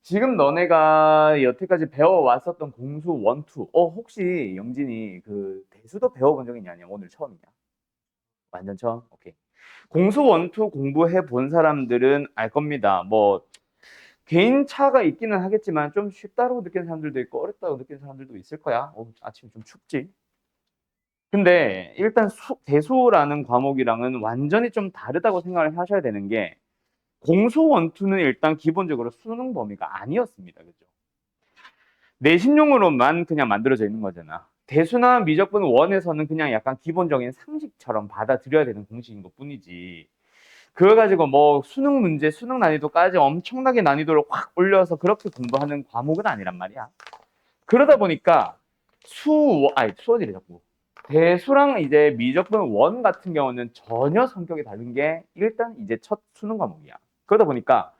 지금 너네가 여태까지 배워왔었던 공수 원투, 혹시 영진이 그 대수도 배워본 적이 있냐? 아니야? 오늘 처음이냐? 완전 처음? 오케이. 공수 원투 공부해 본 사람들은 알 겁니다. 뭐, 개인 차가 있기는 하겠지만 좀 쉽다고 느끼는 사람들도 있고 어렵다고 느끼는 사람들도 있을 거야. 아침 좀 춥지? 근데 일단 대수라는 과목이랑은 완전히 좀 다르다고 생각을 하셔야 되는 게 공수 원투는 일단 기본적으로 수능 범위가 아니었습니다. 그죠? 내신용으로만 그냥 만들어져 있는 거잖아. 대수나 미적분 원에서는 그냥 약간 기본적인 상식처럼 받아들여야 되는 공식인 것 뿐이지. 그거 가지고 뭐 수능 문제, 수능 난이도까지 엄청나게 난이도를 확 올려서 그렇게 공부하는 과목은 아니란 말이야. 그러다 보니까 수원이래 자꾸. 대수랑 이제 미적분 원 같은 경우는 전혀 성격이 다른 게 일단 이제 첫 수능 과목이야. 그러다 보니까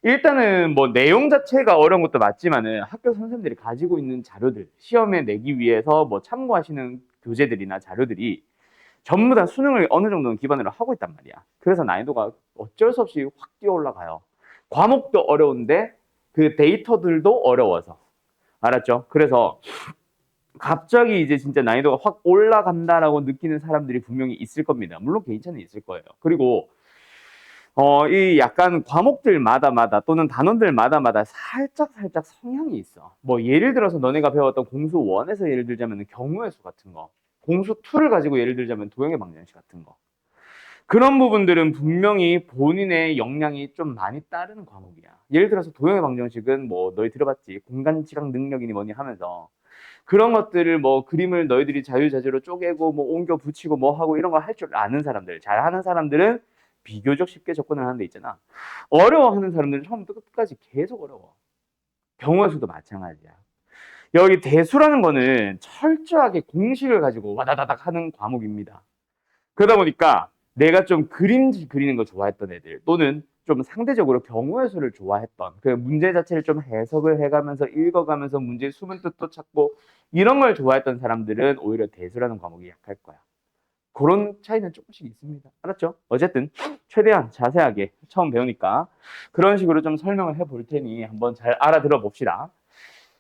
일단은 뭐 내용 자체가 어려운 것도 맞지만은 학교 선생님들이 가지고 있는 자료들, 시험에 내기 위해서 뭐 참고하시는 교재들이나 자료들이 전부 다 수능을 어느 정도는 기반으로 하고 있단 말이야. 그래서 난이도가 어쩔 수 없이 확 뛰어 올라가요. 과목도 어려운데 그 데이터들도 어려워서. 알았죠? 그래서 갑자기 이제 진짜 난이도가 확 올라간다라고 느끼는 사람들이 분명히 있을 겁니다. 물론 개인차는 있을 거예요. 그리고 이 약간 과목들마다마다 또는 단원들마다마다 살짝 성향이 있어. 뭐 예를 들어서 너네가 배웠던 공수 1에서 예를 들자면 경우의 수 같은 거, 공수 2를 가지고 예를 들자면 도형의 방정식 같은 거. 그런 부분들은 분명히 본인의 역량이 좀 많이 따르는 과목이야. 예를 들어서 도형의 방정식은 뭐 너희 들어봤지? 공간 지각 능력이니 뭐니 하면서 그런 것들을 뭐 그림을 너희들이 자유자재로 쪼개고 뭐 옮겨 붙이고 뭐 하고 이런 거 할 줄 아는 사람들, 잘하는 사람들은 비교적 쉽게 접근을 하는 데 있잖아. 어려워하는 사람들은 처음부터 끝까지 계속 어려워. 경우의 수도 마찬가지야. 여기 대수라는 거는 철저하게 공식을 가지고 와다다닥 하는 과목입니다. 그러다 보니까 내가 좀 그림 그리는 거 좋아했던 애들 또는 좀 상대적으로 경우의 수를 좋아했던 그 문제 자체를 좀 해석을 해가면서 읽어가면서 문제의 숨은 뜻도 찾고 이런 걸 좋아했던 사람들은 오히려 대수라는 과목이 약할 거야. 그런 차이는 조금씩 있습니다. 알았죠? 어쨌든 최대한 자세하게 처음 배우니까 그런 식으로 좀 설명을 해볼 테니 한번 잘 알아들어 봅시다.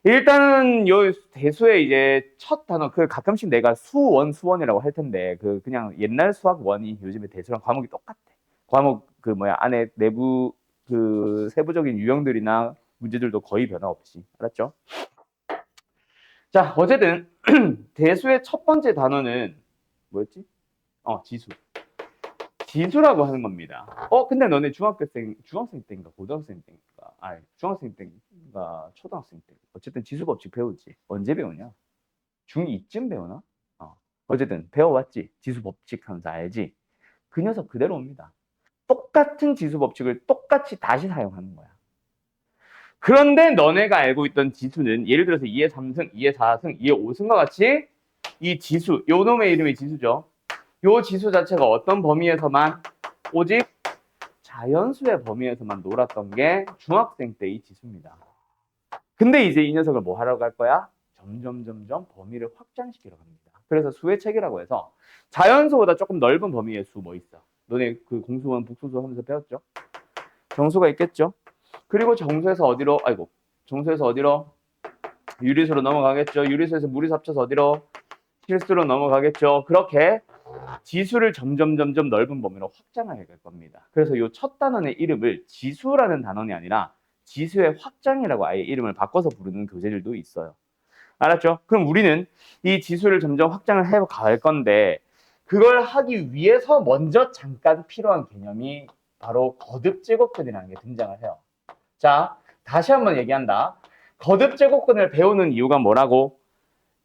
일단은 요 대수의 이제 첫 단어 그 가끔씩 내가 수원이라고 할 텐데 그 그냥 옛날 수학 원이 요즘에 대수랑 과목이 똑같아. 과목 그 뭐야 안에 내부 그 세부적인 유형들이나 문제들도 거의 변화 없이 알았죠? 자 어쨌든 대수의 첫 번째 단어는 뭐였지? 지수. 지수라고 하는 겁니다. 근데 너네 중학생 때인가, 고등학생 때인가, 중학생 때인가, 초등학생 때. 어쨌든 지수 법칙 배우지. 언제 배우냐? 중2쯤 배우나? 어쨌든 배워왔지. 지수 법칙 하면서 알지? 그 녀석 그대로 옵니다. 똑같은 지수 법칙을 똑같이 다시 사용하는 거야. 그런데 너네가 알고 있던 지수는 예를 들어서 2의 3승, 2의 4승, 2의 5승과 같이 이 지수, 요 놈의 이름이 지수죠. 요 지수 자체가 어떤 범위에서만 오직 자연수의 범위에서만 놀았던 게 중학생 때의 지수입니다. 근데 이제 이 녀석을 뭐 하러 갈 거야? 점점 범위를 확장시키러 갑니다. 그래서 수의 체계라고 해서 자연수보다 조금 넓은 범위의 수 뭐 있어? 너네 그 공수원, 북수수 하면서 배웠죠? 정수가 있겠죠? 그리고 정수에서 어디로? 유리수로 넘어가겠죠? 유리수에서 무리수 합쳐서 어디로? 실수로 넘어가겠죠? 그렇게 지수를 점점 넓은 범위로 확장하게 될 겁니다. 그래서 이 첫 단원의 이름을 지수라는 단원이 아니라 지수의 확장이라고 아예 이름을 바꿔서 부르는 교재들도 있어요. 알았죠? 그럼 우리는 이 지수를 점점 확장을 해 갈 건데 그걸 하기 위해서 먼저 잠깐 필요한 개념이 바로 거듭제곱근이라는 게 등장을 해요. 자, 다시 한번 얘기한다. 거듭제곱근을 배우는 이유가 뭐라고?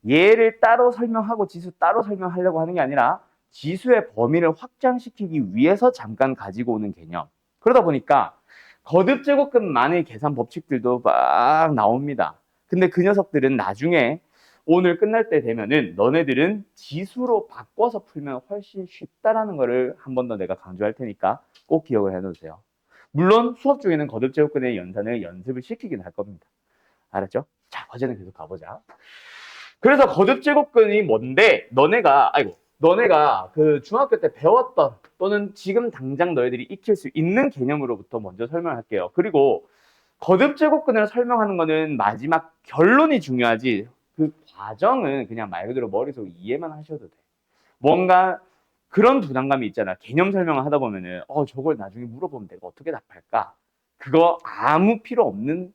얘를 따로 설명하고 지수 따로 설명하려고 하는 게 아니라 지수의 범위를 확장시키기 위해서 잠깐 가지고 오는 개념. 그러다 보니까 거듭제곱근만의 계산 법칙들도 막 나옵니다. 근데 그 녀석들은 나중에 오늘 끝날 때 되면은 너네들은 지수로 바꿔서 풀면 훨씬 쉽다라는 거를 한 번 더 내가 강조할 테니까 꼭 기억을 해놓으세요. 물론 수업 중에는 거듭제곱근의 연산을 연습을 시키긴 할 겁니다. 알았죠? 자, 어제는 계속 가보자. 그래서 거듭제곱근이 뭔데 너네가 그 중학교 때 배웠던 또는 지금 당장 너희들이 익힐 수 있는 개념으로부터 먼저 설명할게요. 그리고 거듭 제곱근을 설명하는 거는 마지막 결론이 중요하지 그 과정은 그냥 말 그대로 머릿속 이해만 하셔도 돼. 뭔가 그런 부담감이 있잖아. 개념 설명을 하다 보면은 저걸 나중에 물어보면 내가 어떻게 답할까? 그거 아무 필요 없는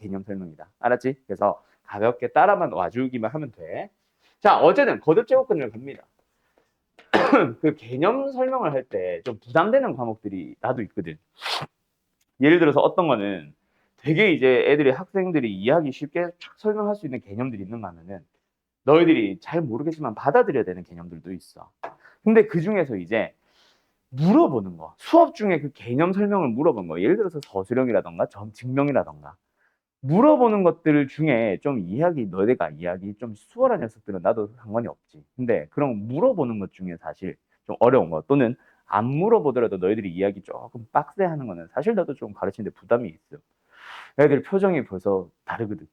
개념 설명이다. 알았지? 그래서 가볍게 따라만 와주기만 하면 돼. 자, 어쨌든 거듭 제곱근을 갑니다. 그 개념 설명을 할 때 좀 부담되는 과목들이 나도 있거든. 예를 들어서 어떤 거는 되게 이제 애들이 학생들이 이해하기 쉽게 쫙 설명할 수 있는 개념들이 있는가 하면은 너희들이 잘 모르겠지만 받아들여야 되는 개념들도 있어. 근데 그 중에서 이제 물어보는 거, 수업 중에 그 개념 설명을 물어본 거, 예를 들어서 서술형이라던가 증명이라던가 물어보는 것들 중에 좀 너희가 이해하기 좀 수월한 녀석들은 나도 상관이 없지. 근데 그런 물어보는 것 중에 사실 좀 어려운 거 또는 안 물어보더라도 너희들이 이해하기 조금 빡세하는 거는 사실 나도 좀 가르치는데 부담이 있어. 애들 표정이 벌써 다르거든.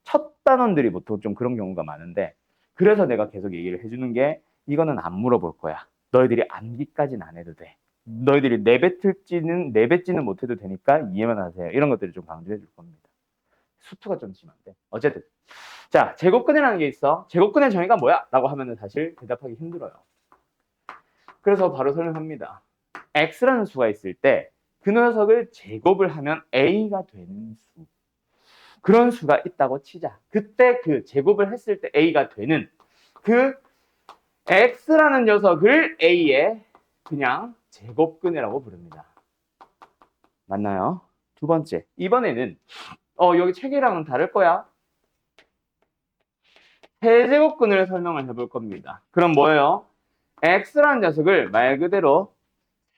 첫 단원들이 보통 좀 그런 경우가 많은데 그래서 내가 계속 얘기를 해주는 게 이거는 안 물어볼 거야. 너희들이 암기까지는 안 해도 돼. 너희들이 내뱉지는 못해도 되니까 이해만 하세요. 이런 것들을 좀 강조해 줄 겁니다. 수투가 좀 심한데 어쨌든 자 제곱근이라는 게 있어. 제곱근의 정의가 뭐야? 라고 하면은 사실 대답하기 힘들어요. 그래서 바로 설명합니다. x라는 수가 있을 때 그 녀석을 제곱을 하면 a가 되는 수 그런 수가 있다고 치자. 그때 그 제곱을 했을 때 a가 되는 그 x라는 녀석을 a의 그냥 제곱근이라고 부릅니다. 맞나요? 두 번째 이번에는 여기 책이랑은 다를 거야. 세제곱근을 설명을 해볼 겁니다. 그럼 뭐예요? x라는 녀석을 말 그대로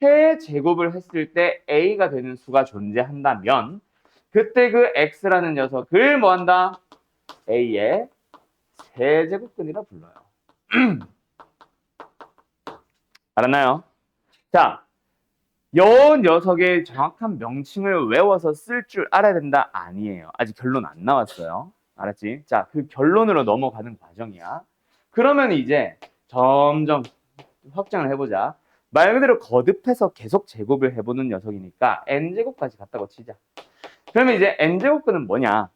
세제곱을 했을 때 a가 되는 수가 존재한다면 그때 그 x라는 녀석을 뭐한다? a의 세제곱근이라 불러요. 알았나요? 자, 요 녀석의 정확한 명칭을 외워서 쓸 줄 알아야 된다? 아니에요. 아직 결론 안 나왔어요. 알았지? 자, 그 결론으로 넘어가는 과정이야. 그러면 이제 점점 확장을 해보자. 말 그대로 거듭해서 계속 제곱을 해보는 녀석이니까 n제곱까지 갔다고 치자. 그러면 이제 n제곱근은 뭐냐?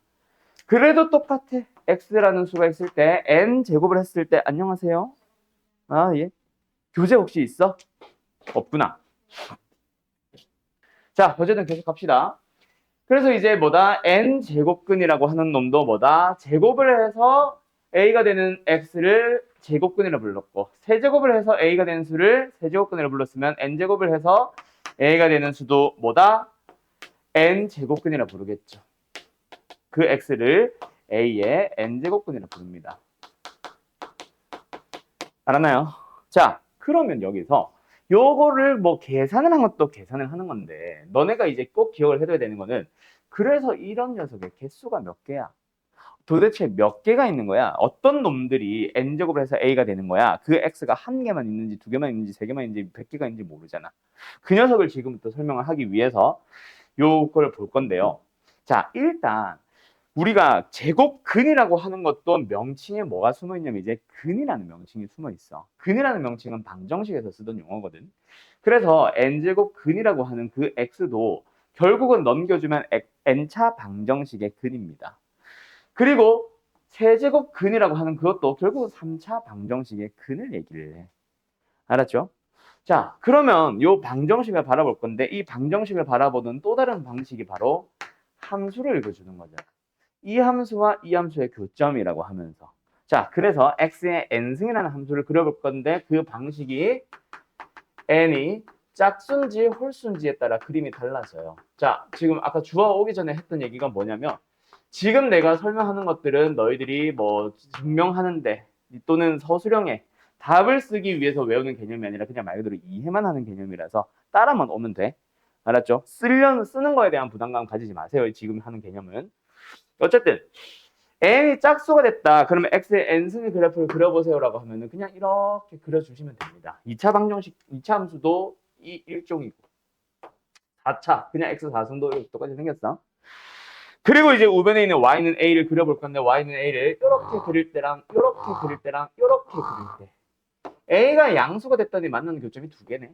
그래도 똑같아. x라는 수가 있을 때 n제곱을 했을 때 안녕하세요? 아, 예. 교재 혹시 있어? 없구나. 자, 어쨌든 계속 갑시다. 그래서 이제 뭐다? n제곱근이라고 하는 놈도 뭐다? 제곱을 해서 a가 되는 x를 제곱근이라 불렀고 세제곱을 해서 a가 되는 수를 세제곱근이라 불렀으면 n제곱을 해서 a가 되는 수도 뭐다? n제곱근이라 부르겠죠. 그 x를 a의 n제곱근이라 부릅니다. 알았나요? 자, 그러면 여기서 요거를 뭐 계산을 한 것도 계산을 하는 건데 너네가 이제 꼭 기억을 해둬야 되는 거는 그래서 이런 녀석의 개수가 몇 개야? 도대체 몇 개가 있는 거야? 어떤 놈들이 n제곱을 해서 a가 되는 거야? 그 x가 한 개만 있는지 두 개만 있는지 세 개만 있는지 100개가 있는지 모르잖아. 그 녀석을 지금부터 설명을 하기 위해서 요걸 볼 건데요. 자, 일단 우리가 제곱근이라고 하는 것도 명칭에 뭐가 숨어 있냐면 이제 근이라는 명칭이 숨어 있어. 근이라는 명칭은 방정식에서 쓰던 용어거든. 그래서 n제곱 근이라고 하는 그 x도 결국은 넘겨주면 n차 방정식의 근입니다. 그리고 세제곱 근이라고 하는 그것도 결국은 3차 방정식의 근을 얘기를 해. 알았죠? 자, 그러면 이 방정식을 바라볼 건데 이 방정식을 바라보는 또 다른 방식이 바로 함수를 읽어주는 거죠. 이 함수와 이 함수의 교점이라고 하면서 자, 그래서 x의 n승이라는 함수를 그려볼 건데 그 방식이 n이 짝수인지 홀수인지에 따라 그림이 달라져요. 자, 지금 아까 주어 오기 전에 했던 얘기가 뭐냐면 지금 내가 설명하는 것들은 너희들이 뭐 증명하는데 또는 서술형에 답을 쓰기 위해서 외우는 개념이 아니라 그냥 말 그대로 이해만 하는 개념이라서 따라만 오면 돼. 알았죠? 쓰는 거에 대한 부담감 가지지 마세요. 지금 하는 개념은. 어쨌든 n이 짝수가 됐다. 그러면 x의 n승의 그래프를 그려보세요라고 하면은 그냥 이렇게 그려주시면 됩니다. 2차 방정식, 2차 함수도 이 일종이고 4차 그냥 x 4승도 똑같이 생겼어. 그리고 이제 우변에 있는 y는 a를 그려볼 건데 y는 a를 이렇게 그릴 때랑 이렇게 그릴 때랑 이렇게 그릴 때 a가 양수가 됐더니 만나는 교점이 두 개네.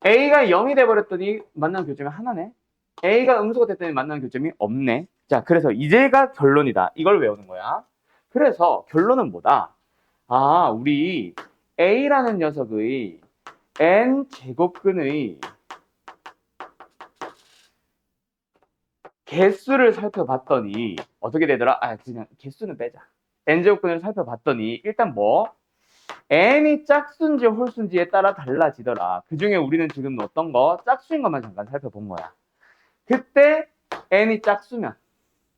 a가 0이 돼버렸더니 만나는 교점이 하나네. A가 음수가 됐더니 만나는 교점이 없네. 자, 그래서 이제가 결론이다. 이걸 외우는 거야. 그래서 결론은 뭐다? 아, 우리 A라는 녀석의 n제곱근의 개수를 살펴봤더니 어떻게 되더라? 아, 그냥 개수는 빼자. n제곱근을 살펴봤더니 일단 뭐 n이 짝수인지 홀수인지에 따라 달라지더라. 그 중에 우리는 지금 어떤 거? 짝수인 것만 잠깐 살펴본 거야. 그때 n이 짝수면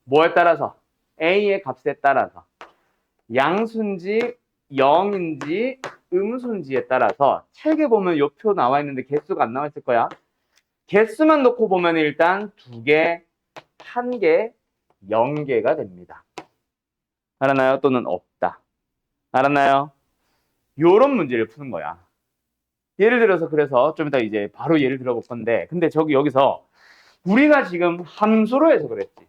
뭐에 따라서? a의 값에 따라서 양수인지 0인지 음수인지에 따라서 책에 보면 요 표 나와 있는데 개수가 안 나와 있을 거야. 개수만 놓고 보면 일단 2개, 1개, 0개가 됩니다. 알았나요? 또는 없다. 알았나요? 요런 문제를 푸는 거야. 예를 들어서 그래서 좀 이따 이제 바로 예를 들어볼 건데 근데 여기서 우리가 지금 함수로 해서 그랬지.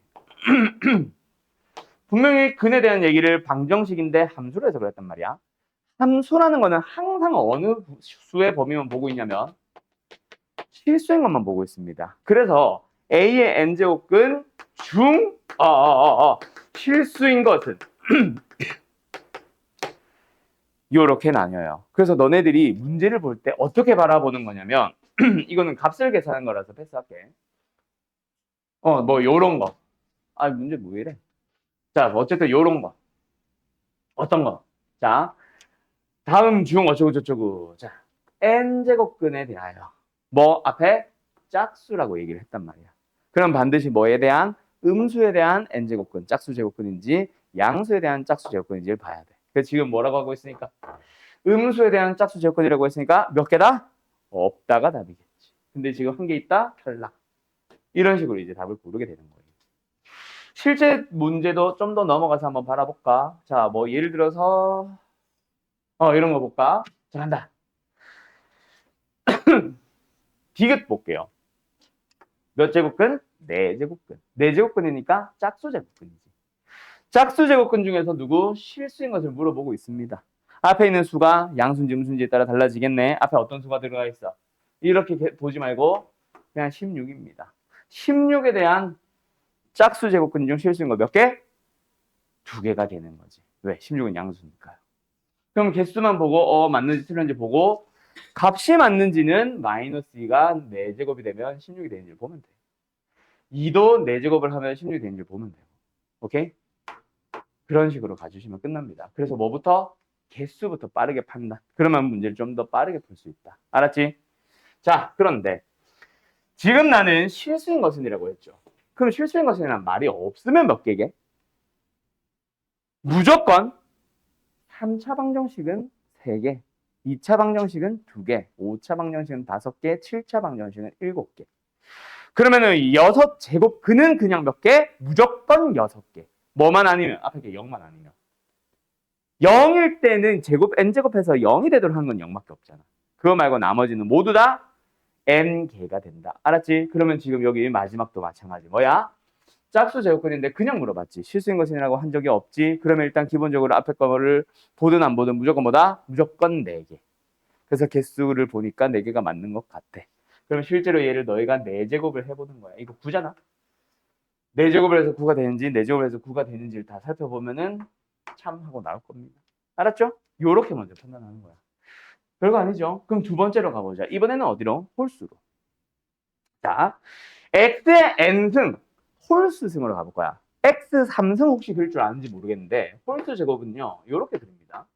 분명히 근에 대한 얘기를 방정식인데 함수로 해서 그랬단 말이야. 함수라는 거는 항상 어느 수의 범위만 보고 있냐면 실수인 것만 보고 있습니다. 그래서 A의 n제곱근 중 실수인 것은 이렇게 나뉘어요. 그래서 너네들이 문제를 볼 때 어떻게 바라보는 거냐면 이거는 값을 계산한 거라서 패스할게. 뭐 요런 거. 아, 문제 뭐 이래? 자, 어쨌든 요런 거. 어떤 거? 자, 다음 중 어쩌고 저쩌고. 자, n제곱근에 대하여 뭐 앞에 짝수라고 얘기를 했단 말이야. 그럼 반드시 뭐에 대한 음수에 대한 n제곱근, 짝수 제곱근인지 양수에 대한 짝수 제곱근인지를 봐야 돼. 그래서 지금 뭐라고 하고 있으니까 음수에 대한 짝수 제곱근이라고 했으니까 몇 개다? 없다가 답이겠지. 근데 지금 한 개 있다? 탈락. 이런 식으로 이제 답을 고르게 되는 거예요. 실제 문제도 좀 더 넘어가서 한번 바라볼까? 자, 뭐 예를 들어서 이런 거 볼까? 자, 간다. 디귿 볼게요. 몇 제곱근? 4제곱근. 4제곱근이니까 짝수 제곱근이지. 짝수 제곱근 중에서 누구? 실수인 것을 물어보고 있습니다. 앞에 있는 수가 양수인지 음수인지에 따라 달라지겠네. 앞에 어떤 수가 들어가 있어? 이렇게 보지 말고 그냥 16입니다. 16에 대한 짝수 제곱근 중 실수인 거 몇 개? 2개가 되는 거지. 왜? 16은 양수니까요. 그럼 개수만 보고 맞는지 틀렸는지 보고 값이 맞는지는 마이너스 2가 4제곱이 되면 16이 되는지를 보면 돼. 2도 4제곱을 하면 16이 되는지를 보면 돼요. 오케이? 그런 식으로 가주시면 끝납니다. 그래서 뭐부터? 개수부터 빠르게 판단. 그러면 문제를 좀 더 빠르게 풀 수 있다. 알았지? 자, 그런데 지금 나는 실수인 것은이라고 했죠. 그럼 실수인 것은이란 말이 없으면 몇 개게? 무조건 3차 방정식은 3개, 2차 방정식은 2개, 5차 방정식은 5개, 7차 방정식은 7개. 그러면은 6제곱근은 그냥 몇 개? 무조건 6개. 뭐만 아니면 앞에 게 0만 아니면 0일 때는 제곱 n제곱해서 0이 되도록 하는 건 0밖에 없잖아. 그거 말고 나머지는 모두 다 n개가 된다. 알았지? 그러면 지금 여기 마지막도 마찬가지. 뭐야? 짝수 제곱근인데 그냥 물어봤지. 실수인 것이라고 한 적이 없지. 그러면 일단 기본적으로 앞에 거를 보든 안 보든 무조건 뭐다? 무조건 4개. 그래서 개수를 보니까 4개가 맞는 것 같아. 그럼 실제로 얘를 너희가 4제곱을 해보는 거야. 이거 9잖아? 4제곱을 해서 9가 되는지 4제곱을 해서 9가 되는지를 다 살펴보면은 참 하고 나올 겁니다. 알았죠? 요렇게 먼저 판단하는 거야. 별거 아니죠? 그럼 두 번째로 가보자. 이번에는 어디로? 홀수로. 자, x의 n승 홀수승으로 가볼 거야. x 3승 혹시 그릴 줄 아는지 모르겠는데 홀수 제곱은요. 요렇게 그립니다.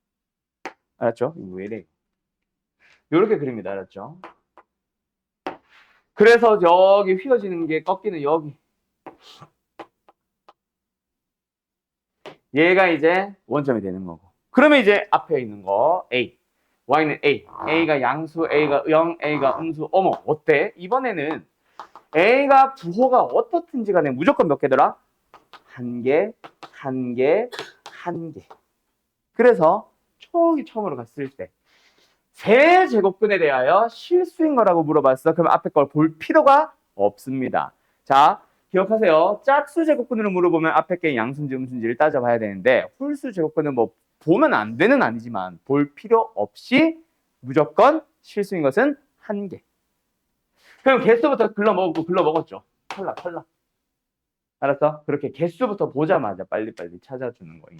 알았죠? 이거 왜 이래? 요렇게 그립니다. 알았죠? 그래서 여기 휘어지는 게 꺾이는 여기. 얘가 이제 원점이 되는 거고. 그러면 이제 앞에 있는 거 A. y는 A. A가 양수, A가 영, A가 음수. 어머, 어때? 이번에는 A가 부호가 어떻든지 간에 무조건 몇 개더라? 1개, 1개, 1개. 그래서 처음으로 갔을 때 세제곱근에 대하여 실수인 거라고 물어봤어. 그럼 앞에 걸 볼 필요가 없습니다. 자, 기억하세요. 짝수 제곱근으로 물어보면 앞에 게 양수인지 음수인지를 따져봐야 되는데 홀수 제곱근은 뭐 보면 안 되는 아니지만 볼 필요 없이 무조건 실수인 것은 1개. 그럼 개수부터 글러먹었죠. 탈락. 알았어? 그렇게 개수부터 보자마자 빨리빨리 찾아주는 거예요.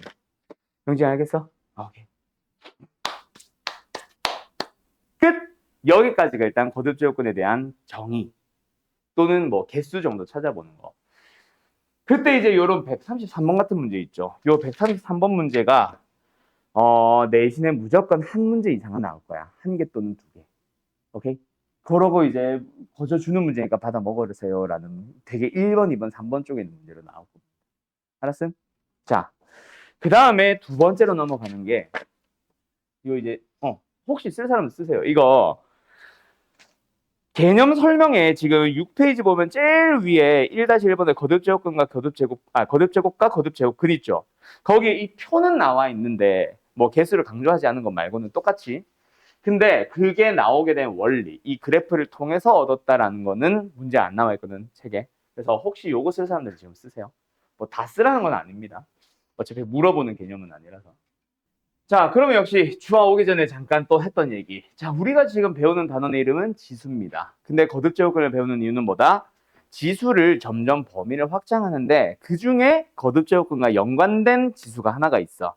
영진 알겠어? 오케이. 끝! 여기까지가 일단 거듭제곱근에 대한 정의 또는 뭐 개수 정도 찾아보는 거. 그때 이제 요런 133번 같은 문제 있죠. 요 133번 문제가 내신에 무조건 한 문제 이상은 나올 거야. 한 개 또는 두 개. 오케이? 그러고 이제 거저 주는 문제니까 받아 먹으세요 라는 되게 1번, 2번, 3번 쪽에 있는 문제로 나오고. 알았음? 자, 그 다음에 두 번째로 넘어가는 게 이거 이제 혹시 쓸 사람 쓰세요. 이거 개념 설명에 지금 6페이지 보면 제일 위에 1-1번에 거듭제곱근과 거듭제곱과 거듭제곱근 있죠. 거기에 이 표는 나와 있는데 뭐 개수를 강조하지 않은 것 말고는 똑같이. 근데 그게 나오게 된 원리, 이 그래프를 통해서 얻었다라는 거는 문제 안 나와 있거든, 책에. 그래서 혹시 요거 쓸 사람들 지금 쓰세요. 뭐 다 쓰라는 건 아닙니다. 어차피 물어보는 개념은 아니라서. 자, 그러면 역시 주화 오기 전에 잠깐 또 했던 얘기. 자, 우리가 지금 배우는 단원의 이름은 지수입니다. 근데 거듭제곱근을 배우는 이유는 뭐다? 지수를 점점 범위를 확장하는데 그 중에 거듭제곱근과 연관된 지수가 하나가 있어.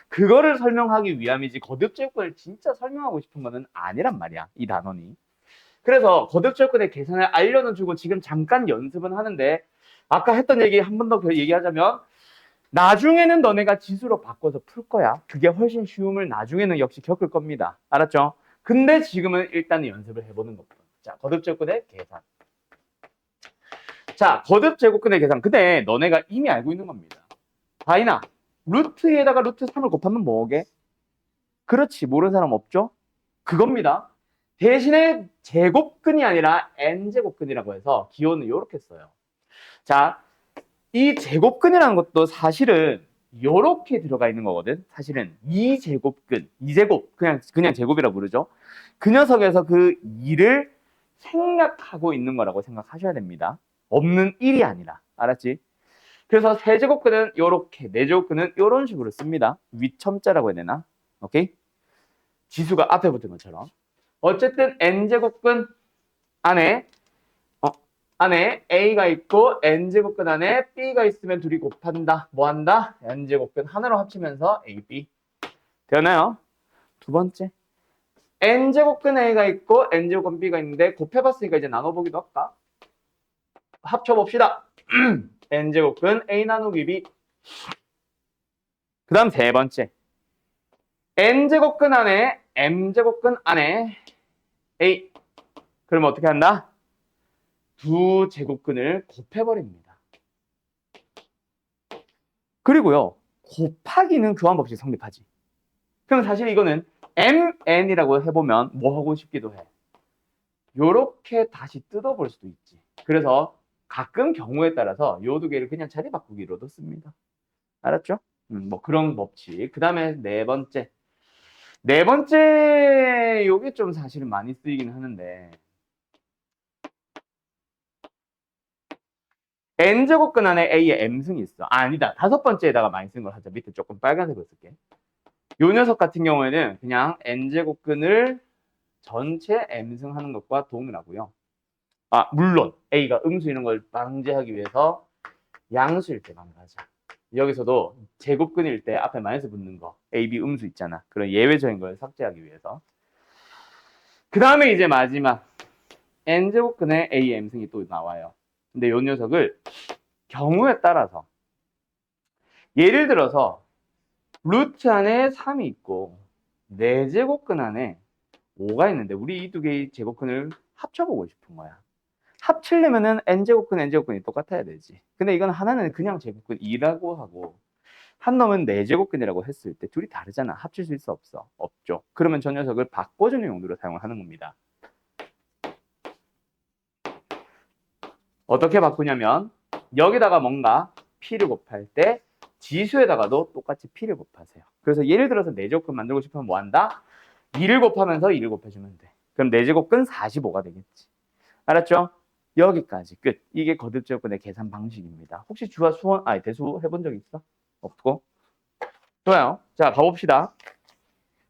그거를 설명하기 위함이지 거듭제곱근을 진짜 설명하고 싶은 거는 아니란 말이야, 이 단원이. 그래서 거듭제곱근의 계산을 알려는 주고 지금 잠깐 연습은 하는데 아까 했던 얘기 한 번 더 얘기하자면 나중에는 너네가 지수로 바꿔서 풀 거야. 그게 훨씬 쉬움을 나중에는 역시 겪을 겁니다. 알았죠? 근데 지금은 일단 연습을 해보는 것부터. 자, 거듭제곱근의 계산. 자, 거듭제곱근의 계산. 근데 너네가 이미 알고 있는 겁니다. 다이나, 루트에다가 루트 3을 곱하면 뭐게? 그렇지, 모르는 사람 없죠? 그겁니다. 대신에 제곱근이 아니라 n제곱근이라고 해서 기호는 이렇게 써요. 자, 이 제곱근이라는 것도 사실은 이렇게 들어가 있는 거거든. 사실은 2제곱근, 2제곱, 그냥 제곱이라고 부르죠. 그 녀석에서 그 2를 생략하고 있는 거라고 생각하셔야 됩니다. 없는 1이 아니라. 알았지? 그래서 세제곱근은 이렇게, 네제곱근은 이런 식으로 씁니다. 위첨자라고 해야 되나? 오케이? 지수가 앞에 붙은 것처럼. 어쨌든 n제곱근 안에 A가 있고 n제곱근 안에 B가 있으면 둘이 곱한다. 뭐 한다? n제곱근 하나로 합치면서 A, B. 되나요? 두 번째. n제곱근 A가 있고 n제곱근 B가 있는데 곱해봤으니까 이제 나눠보기도 할까? 합쳐봅시다. n제곱근 A 나누기 B. 그 다음 세 번째. n제곱근 안에 m제곱근 안에 A. 그러면 어떻게 한다? 두 제곱근을 곱해버립니다. 그리고요, 곱하기는 교환법칙 성립하지. 그럼 사실 이거는 mn이라고 해보면 뭐 하고 싶기도 해. 요렇게 다시 뜯어볼 수도 있지. 그래서 가끔 경우에 따라서 요 두 개를 그냥 자리 바꾸기로도 씁니다. 알았죠? 뭐 그런 법칙. 그 다음에 네 번째. 네 번째, 요게 좀 사실은 많이 쓰이긴 하는데 n제곱근 안에 a의 m승이 있어. 아니다. 다섯 번째에다가 많이 쓴 걸 하자. 밑에 조금 빨간색으로 쓸게. 요 녀석 같은 경우에는 그냥 n제곱근을 전체 m승 하는 것과 동일하고요. 물론 a가 음수 이런 걸 방지하기 위해서 양수일 때만 가자. 여기서도 제곱근일 때 앞에 마이너스 붙는 거 a, b 음수 있잖아. 그런 예외적인 걸 삭제하기 위해서. 그 다음에 이제 마지막 n제곱근에 a, m승이 또 나와요. 근데 요 녀석을 경우에 따라서 예를 들어서 루트 안에 3이 있고 4제곱근 안에 5가 있는데 우리 이 두 개의 제곱근을 합쳐보고 싶은 거야. 합치려면은 n제곱근, n제곱근이 똑같아야 되지. 근데 이건 하나는 그냥 제곱근 2라고 하고 한 놈은 4제곱근이라고 했을 때 둘이 다르잖아. 합칠 수 있어 없어? 없죠. 그러면 저 녀석을 바꿔주는 용도로 사용을 하는 겁니다. 어떻게 바꾸냐면 여기다가 뭔가 p를 곱할 때 지수에다가도 똑같이 p를 곱하세요. 그래서 예를 들어서 4제곱근 만들고 싶으면 뭐 한다? 2를 곱하면서 2를 곱해주면 돼. 그럼 4제곱근 45가 되겠지. 알았죠? 여기까지 끝. 이게 거듭제곱근의 계산 방식입니다. 혹시 주와 수원, 대수 해본 적 있어? 없고? 좋아요. 자, 가봅시다.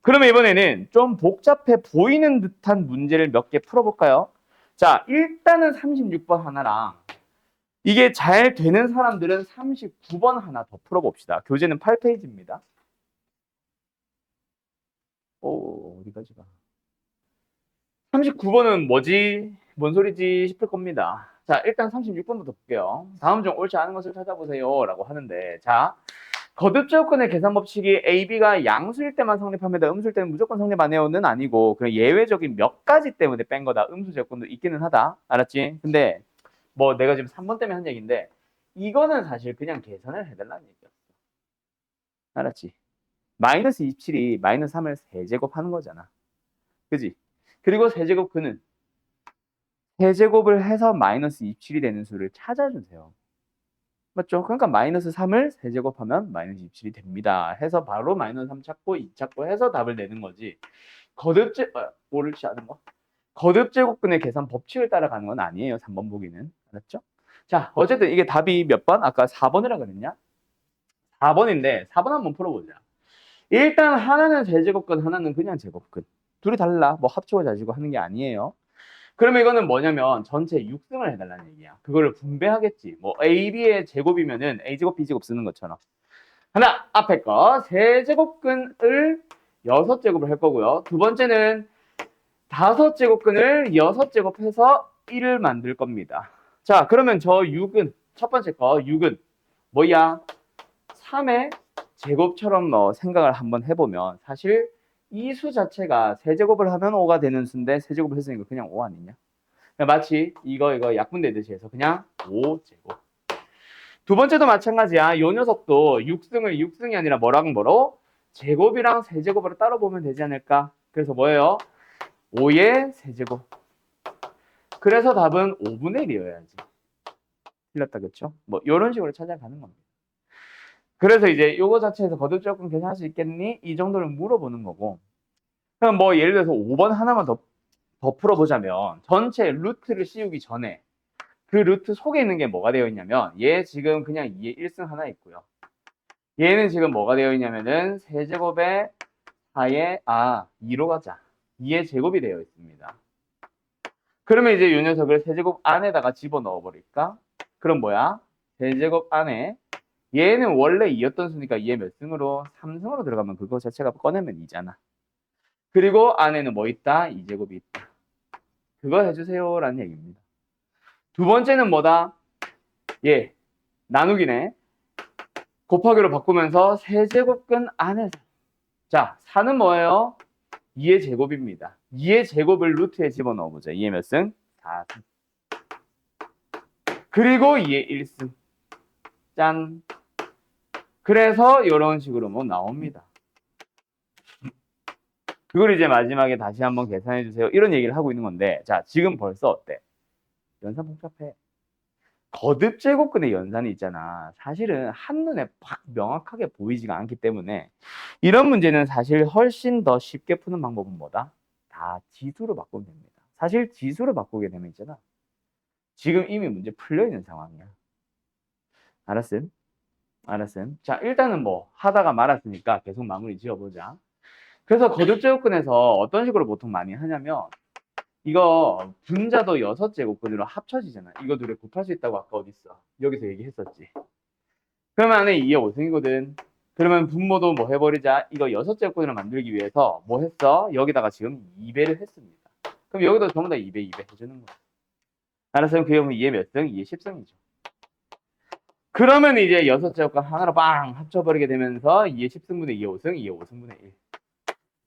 그러면 이번에는 좀 복잡해 보이는 듯한 문제를 몇 개 풀어볼까요? 자, 일단은 36번 하나랑 이게 잘 되는 사람들은 39번 하나 더 풀어봅시다. 교재는 8페이지입니다. 어디까지 가? 39번은 뭐지? 뭔 소리지 싶을 겁니다. 자, 일단 36번부터 볼게요. 다음 중 옳지 않은 것을 찾아보세요. 라고 하는데, 자, 거듭제곱근의 계산 법칙이 A, B가 양수일 때만 성립합니다. 음수일 때는 무조건 성립 안 해요는 아니고, 그냥 예외적인 몇 가지 때문에 뺀 거다. 음수제곱근도 있기는 하다. 알았지? 근데, 뭐 내가 지금 3번 때문에 한 얘기인데, 이거는 사실 그냥 계산을 해달라는 얘기였어. 알았지? 마이너스 27이 마이너스 3을 세제곱하는 거잖아. 그지? 그리고 세제곱근은 세제곱을 해서 마이너스 27이 되는 수를 찾아주세요. 맞죠? 그러니까 마이너스 3을 세제곱하면 마이너스 27이 됩니다. 해서 바로 마이너스 3 찾고 2 찾고 해서 답을 내는 거지. 옳지 않은 거? 거듭제곱근의 계산 법칙을 따라가는 건 아니에요. 3번 보기는. 알았죠? 자, 어쨌든 이게 답이 몇 번? 아까 4번이라 그랬냐? 4번인데 4번 한번 풀어보자. 일단 하나는 세제곱근, 하나는 그냥 제곱근. 둘이 달라. 뭐 합치고 자지고 하는 게 아니에요. 그러면 이거는 뭐냐면 전체 6승을 해달라는 얘기야. 그거를 분배하겠지. 뭐 A, B의 제곱이면은 A제곱, B제곱 쓰는 것처럼. 하나, 앞에 거 세제곱근을 6제곱을 할 거고요. 두 번째는 5제곱근을 6제곱해서 1을 만들 겁니다. 자, 그러면 저 6은 첫 번째 거 6은 뭐야? 3의 제곱처럼 생각을 한번 해보면 사실 이 수 자체가 세제곱을 하면 5가 되는 수인데 세제곱을 했으니까 그냥 5 아니냐? 마치 이거 약분되듯이 해서 그냥 5제곱. 두 번째도 마찬가지야. 요 녀석도 6승이 아니라 뭐랑 뭐로? 제곱이랑 세제곱으로 따로 보면 되지 않을까? 그래서 뭐예요? 5의 세제곱. 그래서 답은 5분의 1이어야지. 틀렸다, 그쵸? 뭐 이런 식으로 찾아가는 겁니다. 그래서 이제 요거 자체에서 거듭조건 계산할 수 있겠니? 이 정도를 물어보는 거고. 그럼 뭐 예를 들어서 5번 하나만 더 풀어보자면 전체 루트를 씌우기 전에 그 루트 속에 있는 게 뭐가 되어 있냐면 얘 지금 그냥 2의 1승 하나 있고요. 얘는 지금 뭐가 되어 있냐면은 세제곱에 4의 2로 가자. 2의 제곱이 되어 있습니다. 그러면 이제 이 녀석을 세제곱 안에다가 집어넣어 버릴까? 그럼 뭐야? 세제곱 안에 얘는 원래 2였던 수니까 얘 몇 승으로? 3승으로 들어가면 그거 자체가 꺼내면 2잖아. 그리고 안에는 뭐 있다? 2제곱이 있다. 그거 해주세요 라는 얘기입니다. 두 번째는 뭐다? 예, 나누기네. 곱하기로 바꾸면서 세제곱근 안에서. 자, 4는 뭐예요? 2의 제곱입니다. 2의 제곱을 루트에 집어넣어보자. 2의 몇 승? 4승. 그리고 2의 1승. 짠. 그래서 이런 식으로 뭐 나옵니다. 그걸 이제 마지막에 다시 한번 계산해 주세요. 이런 얘기를 하고 있는 건데, 자, 지금 벌써 어때? 연산 복잡해. 거듭제곱근의 연산이 있잖아. 사실은 한눈에 팍 명확하게 보이지가 않기 때문에 이런 문제는 사실 훨씬 더 쉽게 푸는 방법은 뭐다? 다 지수로 바꾸면 됩니다. 사실 지수로 바꾸게 되면 있잖아. 지금 이미 문제 풀려 있는 상황이야. 알았음? 알았음? 자, 일단은 뭐 하다가 말았으니까 계속 마무리 지어보자. 그래서 거듭제곱근에서 어떤 식으로 보통 많이 하냐면 이거 분자도 6제곱근으로 합쳐지잖아. 이거 둘이 곱할 수 있다고 아까 어딨어? 여기서 얘기했었지. 그러면 안에 2의 5승이거든. 그러면 분모도 뭐 해버리자. 이거 6제곱근으로 만들기 위해서 뭐 했어? 여기다가 지금 2배를 했습니다. 그럼 여기도 전부 다 2배, 2배 해주는 거야. 알았어요? 그게 보면 2의 몇 승? 2의 10승이죠. 그러면 이제 6제곱근 하나로 빵 합쳐버리게 되면서 2의 10승분의 2의 5승, 2의 5승분의 1.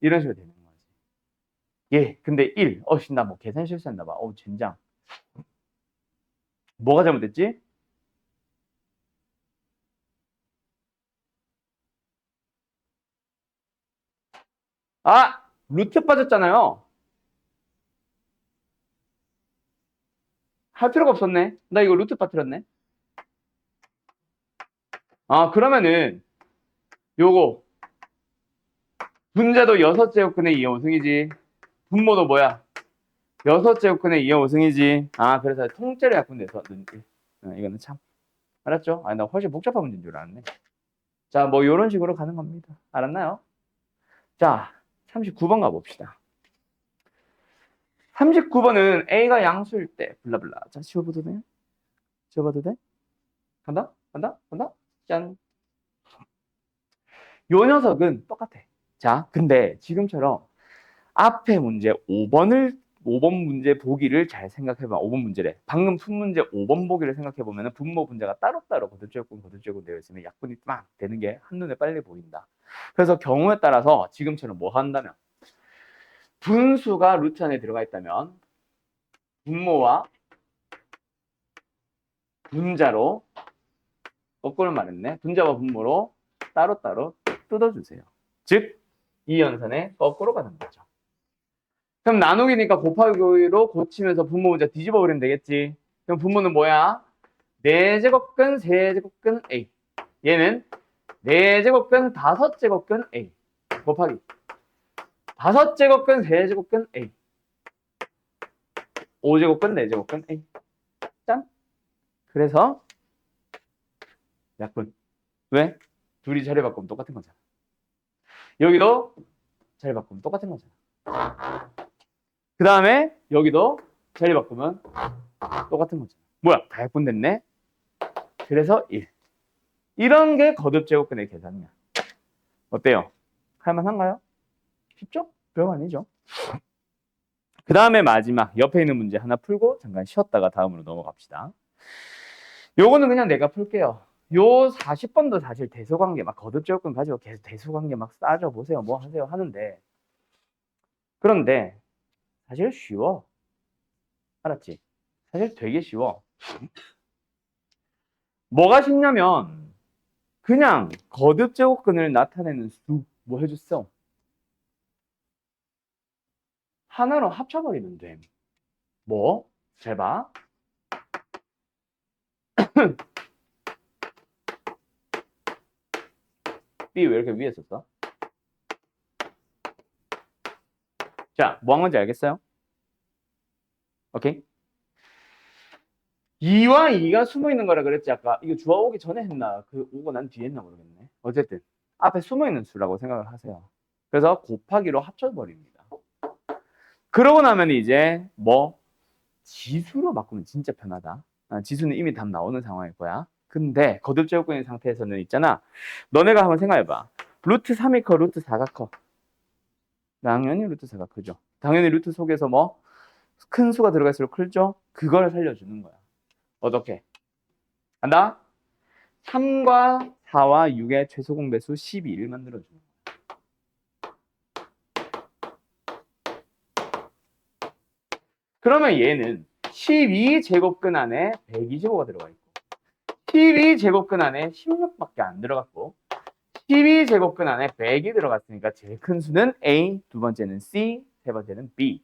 이런 식으로 되는 거지. 예, 근데 1. 나 뭐 계산 실수했나 봐. 젠장. 뭐가 잘못됐지? 루트 빠졌잖아요. 할 필요가 없었네. 나 이거 루트 빠뜨렸네. 그러면은 요거 분자도 6제곱근의 2의 5승이지. 분모도 뭐야? 6제곱근의 2의 5승이지. 그래서 통째로 약분돼서 이거는 참. 알았죠? 나 훨씬 복잡한 문제인 줄 알았네. 자, 뭐 요런 식으로 가는 겁니다. 알았나요? 자, 39번 가봅시다. 39번은 A가 양수일 때 블라블라. 자, 지워보도록 지워봐도 돼? 간다? 간다? 간다? 짠. 요 녀석은 똑같아. 자, 근데 지금처럼 앞에 문제 5번 문제 보기를 잘 생각해봐. 5번 문제래. 방금 푼 문제 5번 보기를 생각해보면 분모 분자가 따로따로 거듭제곱근 되어 있으면 약분이 막 되는 게 한눈에 빨리 보인다. 그래서 경우에 따라서 지금처럼 뭐 한다면 분수가 루트 안에 들어가 있다면 분모와 분자로 거꾸로 말했네. 분자와 분모로 따로따로 뜯어주세요. 즉, 이 연산의 거꾸로 가는 거죠. 그럼 나누기니까 곱하기로 고치면서 분모 분자 뒤집어 버리면 되겠지. 그럼 분모는 뭐야? 4제곱근, 3제곱근 A. 얘는 4제곱근, 5제곱근 A. 곱하기 5제곱근, 3제곱근 A. 5제곱근, 4제곱근 A. 짠. 그래서 약분. 왜? 둘이 자리 바꾸면 똑같은 거잖아. 여기도 자리 바꾸면 똑같은 거잖아. 그 다음에 여기도 자리 바꾸면 똑같은 거잖아. 뭐야? 다 약분됐네? 그래서 1. 이런 게 거듭제곱근의 계산이야. 어때요? 할만한가요? 쉽죠? 별거 아니죠. 그 다음에 마지막 옆에 있는 문제 하나 풀고 잠깐 쉬었다가 다음으로 넘어갑시다. 요거는 그냥 내가 풀게요. 요 40번도 사실 대소관계 막 거듭제곱근 가지고 계속 대소관계 막 따져보세요. 뭐 하세요 하는데 그런데 사실 쉬워. 알았지? 사실 되게 쉬워. 뭐가 쉽냐면 그냥 거듭제곱근을 나타내는 수 뭐 해줬어? 하나로 합쳐버리면 돼. 뭐? 잘 봐. B 왜 이렇게 위에 썼어? 자, 뭐 한 건지 알겠어요? 오케이? 2와 2가 숨어 있는 거라 그랬지 아까. 이거 주어 오기 전에 했나 그 오고 난 뒤에 했나 모르겠네. 어쨌든 앞에 숨어 있는 수라고 생각을 하세요. 그래서 곱하기로 합쳐버립니다. 그러고 나면 이제 뭐 지수로 바꾸면 진짜 편하다. 지수는 이미 답 나오는 상황일 거야. 근데 거듭제곱근인 상태에서는 있잖아. 너네가 한번 생각해봐. 루트 3이 커, 루트 4가 커. 당연히 루트 4가 크죠. 당연히 루트 속에서 뭐 큰 수가 들어갈수록 크죠. 그걸 살려주는 거야. 어떻게? 간다. 3과 4와 6의 최소 공배수 12를 만들어주는 거야. 그러면 얘는 12제곱근 안에 125가 들어가 있고 12제곱근 안에 16밖에 안 들어갔고 12제곱근 안에 100이 들어갔으니까 제일 큰 수는 A, 두 번째는 C, 세 번째는 B.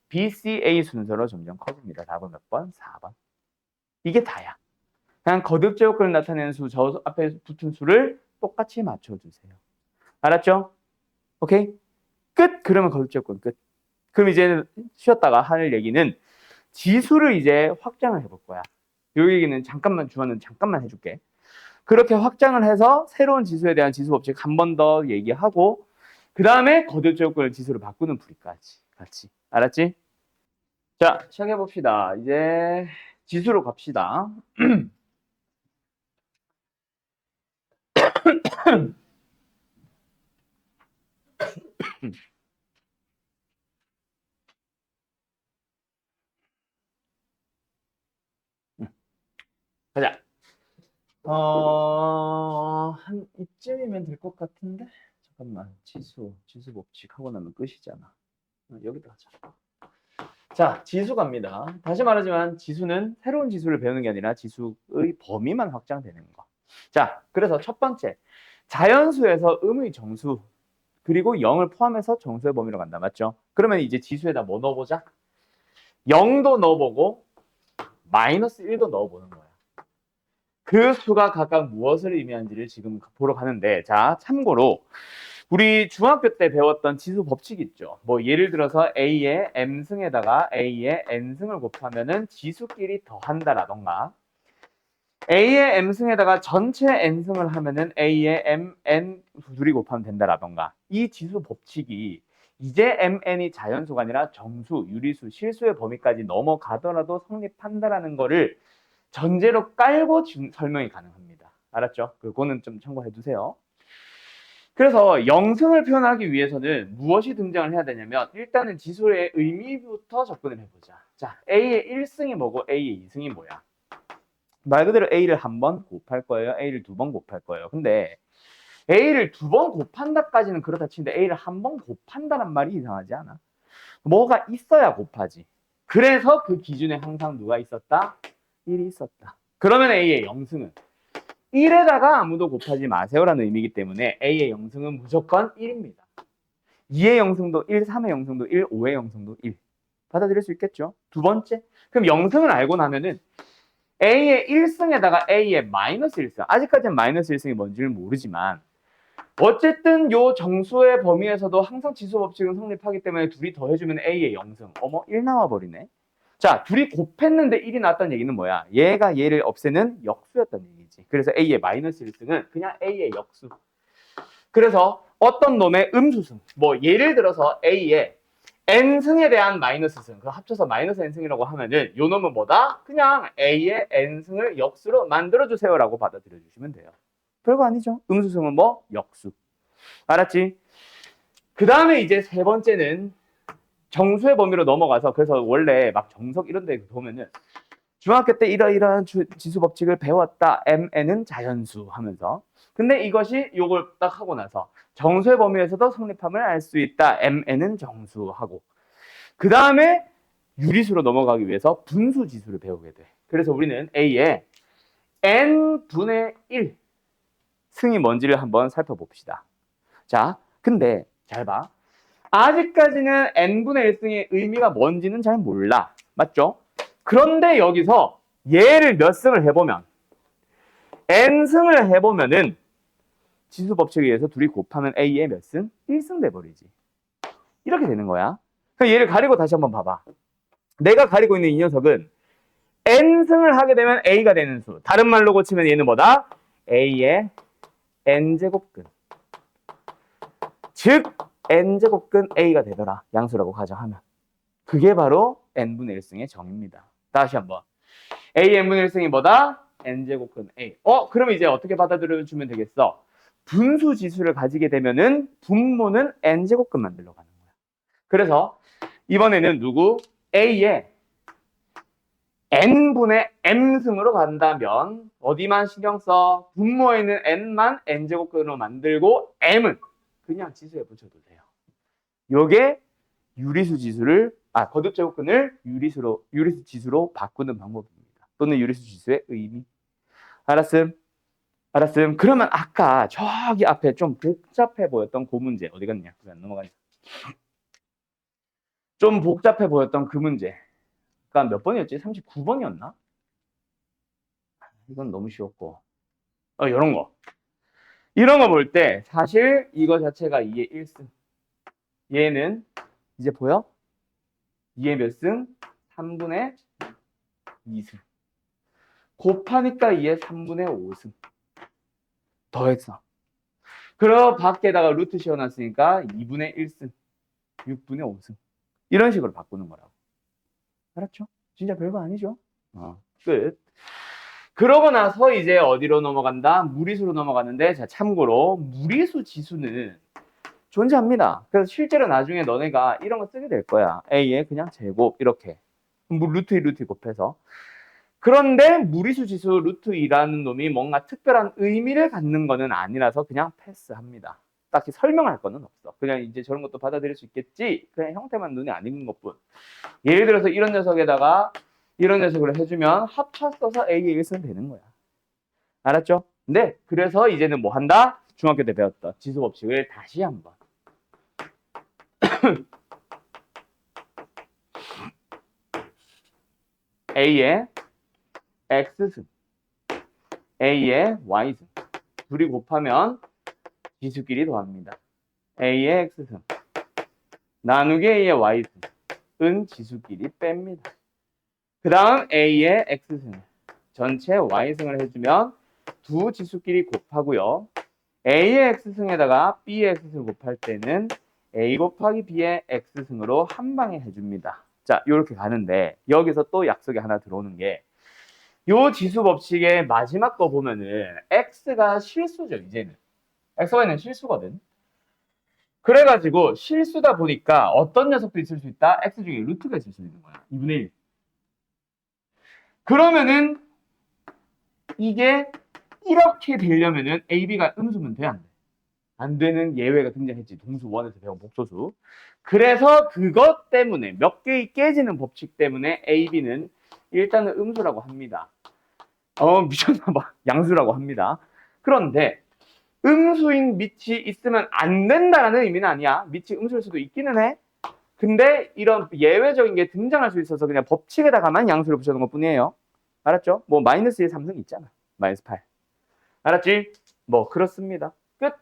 B, C, A 순서로 점점 커집니다. 답은 몇 번? 4번. 이게 다야. 그냥 거듭제곱근을 나타내는 수, 저 앞에 붙은 수를 똑같이 맞춰주세요. 알았죠? 오케이? 끝! 그러면 거듭제곱근 끝. 그럼 이제 쉬었다가 할 얘기는 지수를 이제 확장을 해볼 거야. 요 얘기는 잠깐만, 주어는 잠깐만 해줄게. 그렇게 확장을 해서 새로운 지수에 대한 지수 법칙 한 번 더 얘기하고 그 다음에 거듭제곱근을 지수로 바꾸는 풀이까지 같이. 알았지? 자, 시작해 봅시다. 이제 지수로 갑시다. 가자. 한 이쯤이면 될 것 같은데? 잠깐만. 지수 법칙 하고 나면 끝이잖아. 여기다 하자. 자, 지수 갑니다. 다시 말하지만 지수는 새로운 지수를 배우는 게 아니라 지수의 범위만 확장되는 거. 자, 그래서 첫 번째. 자연수에서 음의 정수 그리고 0을 포함해서 정수의 범위로 간다. 맞죠? 그러면 이제 지수에다 뭐 넣어보자? 0도 넣어보고 마이너스 1도 넣어보는 거야. 그 수가 각각 무엇을 의미하는지를 지금 보러 가는데 자, 참고로 우리 중학교 때 배웠던 지수 법칙 있죠. 뭐 예를 들어서 A의 M승에다가 A의 N승을 곱하면은 지수끼리 더한다라던가 A의 M승에다가 전체 N승을 하면은 A의 MN 둘이 곱하면 된다라던가 이 지수 법칙이 이제 MN이 자연수가 아니라 정수, 유리수, 실수의 범위까지 넘어가더라도 성립한다라는 거를 전제로 깔고 설명이 가능합니다. 알았죠? 그거는 좀 참고해 두세요. 그래서 영승을 표현하기 위해서는 무엇이 등장을 해야 되냐면 일단은 지수의 의미부터 접근을 해보자. 자, A의 1승이 뭐고 A의 2승이 뭐야? 말 그대로 A를 한 번 곱할 거예요. A를 두 번 곱할 거예요. 근데 A를 두 번 곱한다까지는 그렇다 치는데 A를 한 번 곱한다는 말이 이상하지 않아? 뭐가 있어야 곱하지. 그래서 그 기준에 항상 누가 있었다? 1이 있었다. 그러면 A의 영승은 1에다가 아무도 곱하지 마세요라는 의미이기 때문에 A의 영승은 무조건 1입니다. 2의 영승도 1, 3의 영승도 1, 5의 영승도 1. 받아들일 수 있겠죠? 두 번째. 그럼 영승을 알고 나면은 A의 1승에다가 A의 마이너스 1승. 아직까지는 마이너스 1승이 뭔지를 모르지만 어쨌든 요 정수의 범위에서도 항상 지수 법칙은 성립하기 때문에 둘이 더해주면 A의 영승. 어머 1 나와버리네. 자, 둘이 곱했는데 1이 나왔다는 얘기는 뭐야? 얘가 얘를 없애는 역수였다는 얘기지. 그래서 A의 마이너스 1승은 그냥 A의 역수. 그래서 어떤 놈의 음수승, 뭐 예를 들어서 A의 n승에 대한 마이너스 승, 그 합쳐서 마이너스 n승이라고 하면은 요 놈은 뭐다? 그냥 A의 n승을 역수로 만들어주세요라고 받아들여 주시면 돼요. 별거 아니죠. 음수승은 뭐? 역수. 알았지? 그 다음에 이제 세 번째는 정수의 범위로 넘어가서, 그래서 원래 막 정석 이런 데 보면은 중학교 때 이러이러한 지수 법칙을 배웠다. MN은 자연수 하면서. 근데 이것이 요걸 딱 하고 나서 정수의 범위에서도 성립함을 알 수 있다. MN은 정수하고. 그 다음에 유리수로 넘어가기 위해서 분수 지수를 배우게 돼. 그래서 우리는 A의 n분의 1 승이 뭔지를 한번 살펴봅시다. 자, 근데 잘 봐. 아직까지는 n분의 1승의 의미가 뭔지는 잘 몰라. 맞죠? 그런데 여기서 얘를 몇 승을 해보면 n승을 해보면은 지수 법칙에 의해서 둘이 곱하면 A의 몇 승? 1승 돼버리지. 이렇게 되는 거야. 그럼 얘를 가리고 다시 한번 봐봐. 내가 가리고 있는 이 녀석은 n승을 하게 되면 A가 되는 수. 다른 말로 고치면 얘는 뭐다? A의 n제곱근. 즉 n제곱근 A가 되더라. 양수라고 가정하면. 그게 바로 n분의 1승의 정의입니다. 다시 한번. A n분의 1승이 뭐다? n제곱근 A. 그럼 이제 어떻게 받아들여주면 되겠어? 분수 지수를 가지게 되면은 분모는 n제곱근 만들러 가는 거야. 그래서 이번에는 누구? A의 n분의 m승으로 간다면 어디만 신경 써? 분모에 있는 n만 n제곱근으로 만들고 m은 그냥 지수에 붙여도 돼요. 요게 유리수 지수를 거듭 제곱근을 유리수 지수로 바꾸는 방법입니다. 또는 유리수 지수의 의미. 알았음? 그러면 아까 저기 앞에 좀 복잡해 보였던 그 문제 어디 갔냐? 왜 안 넘어가냐? 좀 복잡해 보였던 그 문제. 그러니까 몇 번이었지? 39번이었나? 이건 너무 쉬웠고. 이런 거. 이런 거 볼 때 사실 이거 자체가 2의 1승. 얘는 이제 보여? 2의 몇 승? 3분의 2승. 곱하니까 2의 3분의 5승. 더했어. 그럼 밖에다가 루트 씌워놨으니까 2분의 1승. 6분의 5승. 이런 식으로 바꾸는 거라고. 알았죠? 진짜 별거 아니죠? 끝. 그러고 나서 이제 어디로 넘어간다? 무리수로 넘어가는데, 자, 참고로 무리수 지수는 존재합니다. 그래서 실제로 나중에 너네가 이런 거 쓰게 될 거야. A의 그냥 제곱 이렇게 루트 2 루트 2 곱해서. 그런데 무리수 지수 루트 2라는 놈이 뭔가 특별한 의미를 갖는 거는 아니라서 그냥 패스합니다. 딱히 설명할 거는 없어. 그냥 이제 저런 것도 받아들일 수 있겠지. 그냥 형태만 눈에 안 익은 것뿐. 예를 들어서 이런 녀석에다가 이런 녀석을 해주면 합차 써서 A의 1승 되는 거야. 알았죠? 네. 그래서 이제는 뭐 한다? 중학교 때 배웠던 지수 법칙을 다시 한번. A의 X승, A의 Y승. 둘이 곱하면 지수끼리 더합니다. A의 X승 나누기 A의 Y승은 지수끼리 뺍니다. 그 다음 A의 X승 전체 Y승을 해주면 두 지수끼리 곱하고요. A의 X승에다가 B의 X승을 곱할 때는 A 곱하기 B의 X승으로 한 방에 해줍니다. 자, 이렇게 가는데 여기서 또 약속이 하나 들어오는 게 요 지수 법칙의 마지막 거 보면은 x가 실수죠, 이제는. xy는 실수거든. 그래가지고 실수다 보니까 어떤 녀석도 있을 수 있다? x 중에 루트가 있을 수 있는 거야. 2분의 1. 그러면은 이게 이렇게 되려면은 ab가 음수면 돼, 안 돼? 안 되는 예외가 등장했지. 동수 원에서 배운 복소수. 그래서 그것 때문에 몇 개의 깨지는 법칙 때문에 ab는 일단은 음수라고 합니다. 미쳤나봐. 양수라고 합니다. 그런데 음수인 밑이 있으면 안 된다라는 의미는 아니야. 밑이 음수일 수도 있기는 해. 근데 이런 예외적인 게 등장할 수 있어서 그냥 법칙에다가만 양수를 붙여놓은 것 뿐이에요. 알았죠? 뭐 마이너스 1 삼성 있잖아. 마이너스 8. 알았지? 뭐 그렇습니다. 끝.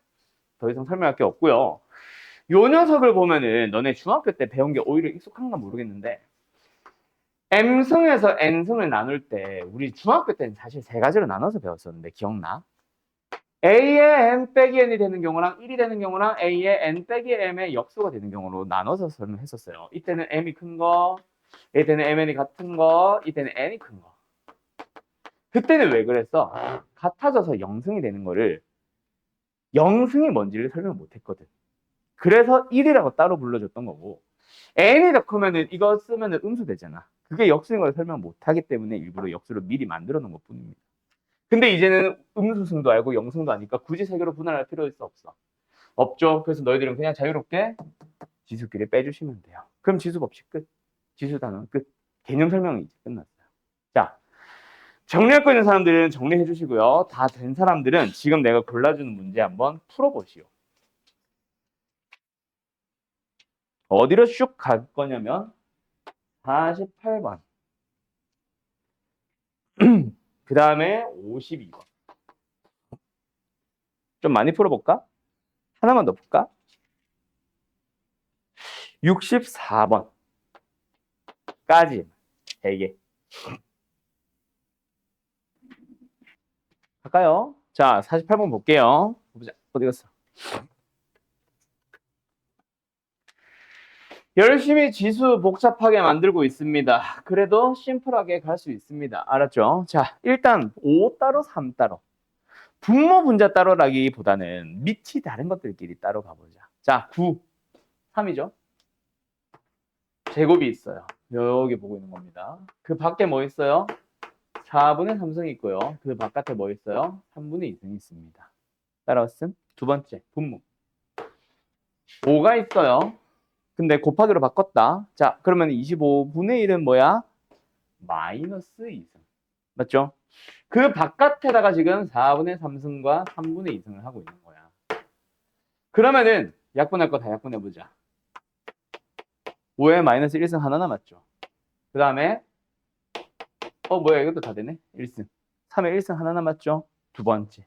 더 이상 설명할 게 없고요. 요 녀석을 보면은 너네 중학교 때 배운 게 오히려 익숙한가 모르겠는데 m승에서 n승을 나눌 때 우리 중학교 때는 사실 세 가지로 나눠서 배웠었는데 기억나? a의 n 빼기 n이 되는 경우랑 1이 되는 경우랑 a의 n 빼기 m의 역수가 되는 경우로 나눠서 설명했었어요. 이때는 m이 큰 거, 이때는 mn이 같은 거, 이때는 n이 큰 거. 그때는 왜 그랬어? 같아져서 0승이 되는 거를 0승이 뭔지를 설명 못 했거든. 그래서 1이라고 따로 불러줬던 거고 n이 더 크면은 이거 쓰면은 음수 되잖아. 그게 역수인 걸 설명 못 하기 때문에 일부러 역수로 미리 만들어 놓은 것 뿐입니다. 근데 이제는 음수승도 알고 영승도 아니까 굳이 세 개로 분할할 필요 있어 없어? 없죠. 그래서 너희들은 그냥 자유롭게 지수끼리 빼주시면 돼요. 그럼 지수 법칙 끝. 지수 단원 끝. 개념 설명은 이제 끝났어요. 자, 정리할 거 있는 사람들은 정리해 주시고요. 다 된 사람들은 지금 내가 골라주는 문제 한번 풀어보시오. 어디로 슉 갈 거냐면 48번. 그 다음에 52번. 좀 많이 풀어볼까? 하나만 더 풀까? 64번까지 3개. 갈까요? 자, 48번 볼게요. 보자. 어디 갔어? 열심히 지수 복잡하게 만들고 있습니다. 그래도 심플하게 갈 수 있습니다. 알았죠? 자, 일단 5 따로 3 따로. 분모 분자 따로라기보다는 밑이 다른 것들끼리 따로 가보자. 자, 9, 3이죠? 제곱이 있어요. 여기 보고 있는 겁니다. 그 밖에 뭐 있어요? 4분의 3승이 있고요. 그 바깥에 뭐 있어요? 3분의 2승이 있습니다. 따라왔음? 두 번째, 분모. 5가 있어요. 근데 곱하기로 바꿨다. 자, 그러면 25분의 1은 뭐야? 마이너스 2승. 맞죠? 그 바깥에다가 지금 4분의 3승과 3분의 2승을 하고 있는 거야. 그러면은 약분할 거 다 약분해보자. 5에 마이너스 1승 하나 남았죠. 그 다음에 뭐야 이것도 다 되네. 1승. 3에 1승 하나 남았죠. 두 번째.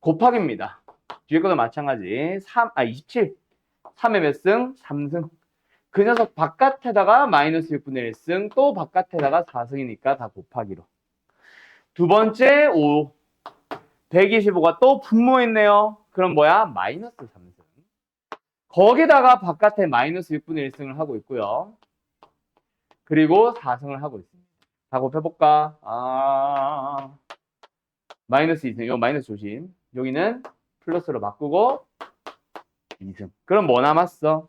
곱하기입니다. 뒤에 것도 마찬가지. 27. 3에 몇 승? 3승. 그 녀석 바깥에다가 마이너스 6분의 1승, 또 바깥에다가 4승이니까 다 곱하기로. 두 번째 5. 125가 또 분모했네요. 그럼 뭐야? 마이너스 3승. 거기다가 바깥에 마이너스 6분의 1승을 하고 있고요. 그리고 4승을 하고 있습니다. 다 곱해볼까? 마이너스 2승. 이거 마이너스 조심. 여기는 플러스로 바꾸고 2승. 그럼 뭐 남았어?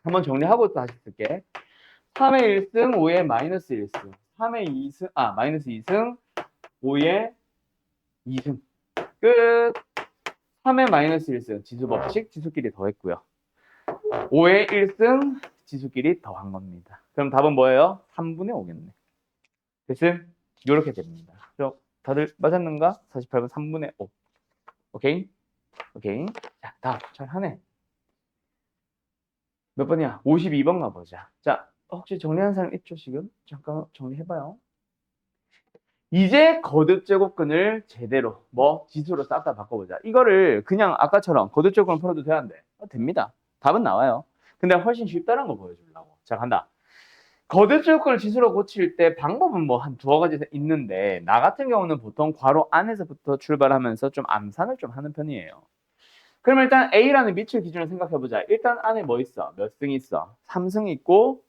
한번 정리하고 또 다시 쓸게. 3의 1승, 5의 마이너스 1승. 3의 2승, 마이너스 2승, 5의 2승. 끝. 3의 마이너스 1승. 지수 법칙, 지수끼리 더했고요. 5의 1승, 지수끼리 더한 겁니다. 그럼 답은 뭐예요? 3분의 5겠네. 됐음? 이렇게 됩니다. 그럼 다들 맞았는가? 48번 3분의 5. 오케이? 오케이. 자, 다음. 잘하네. 몇 번이야? 52번 가보자. 자, 혹시 정리한 사람 있죠, 지금? 잠깐 정리해봐요. 이제 거듭 제곱근을 제대로 지수로 싹 다 바꿔보자. 이거를 그냥 아까처럼 거듭 제곱근 풀어도 돼야 안 돼? 됩니다. 답은 나와요. 근데 훨씬 쉽다는 거 보여주려고. 자, 간다. 거듭 제곱근을 지수로 고칠 때 방법은 한 두어 가지 있는데 나 같은 경우는 보통 괄호 안에서부터 출발하면서 좀 암산을 좀 하는 편이에요. 그럼 일단 A라는 밑을 기준으로 생각해보자. 일단 안에 뭐 있어? 몇 승이 있어? 3승이 있고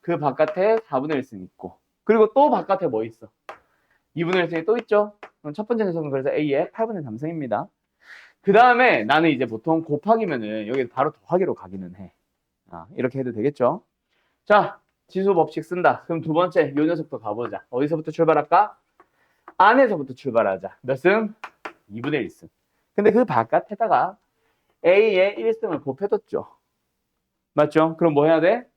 그 바깥에 4분의 1승이 있고 그리고 또 바깥에 뭐 있어? 2분의 1승이 또 있죠? 그럼 첫 번째 녀석은 그래서 A의 8분의 3승입니다. 그 다음에 나는 이제 보통 곱하기면은 여기 바로 더하기로 가기는 해. 이렇게 해도 되겠죠? 자, 지수 법칙 쓴다. 그럼 두 번째 요 녀석도 가보자. 어디서부터 출발할까? 안에서부터 출발하자. 몇 승? 2분의 1승. 근데 그 바깥에다가 A의 1승을 곱해뒀죠. 맞죠? 그럼 뭐 해야 돼?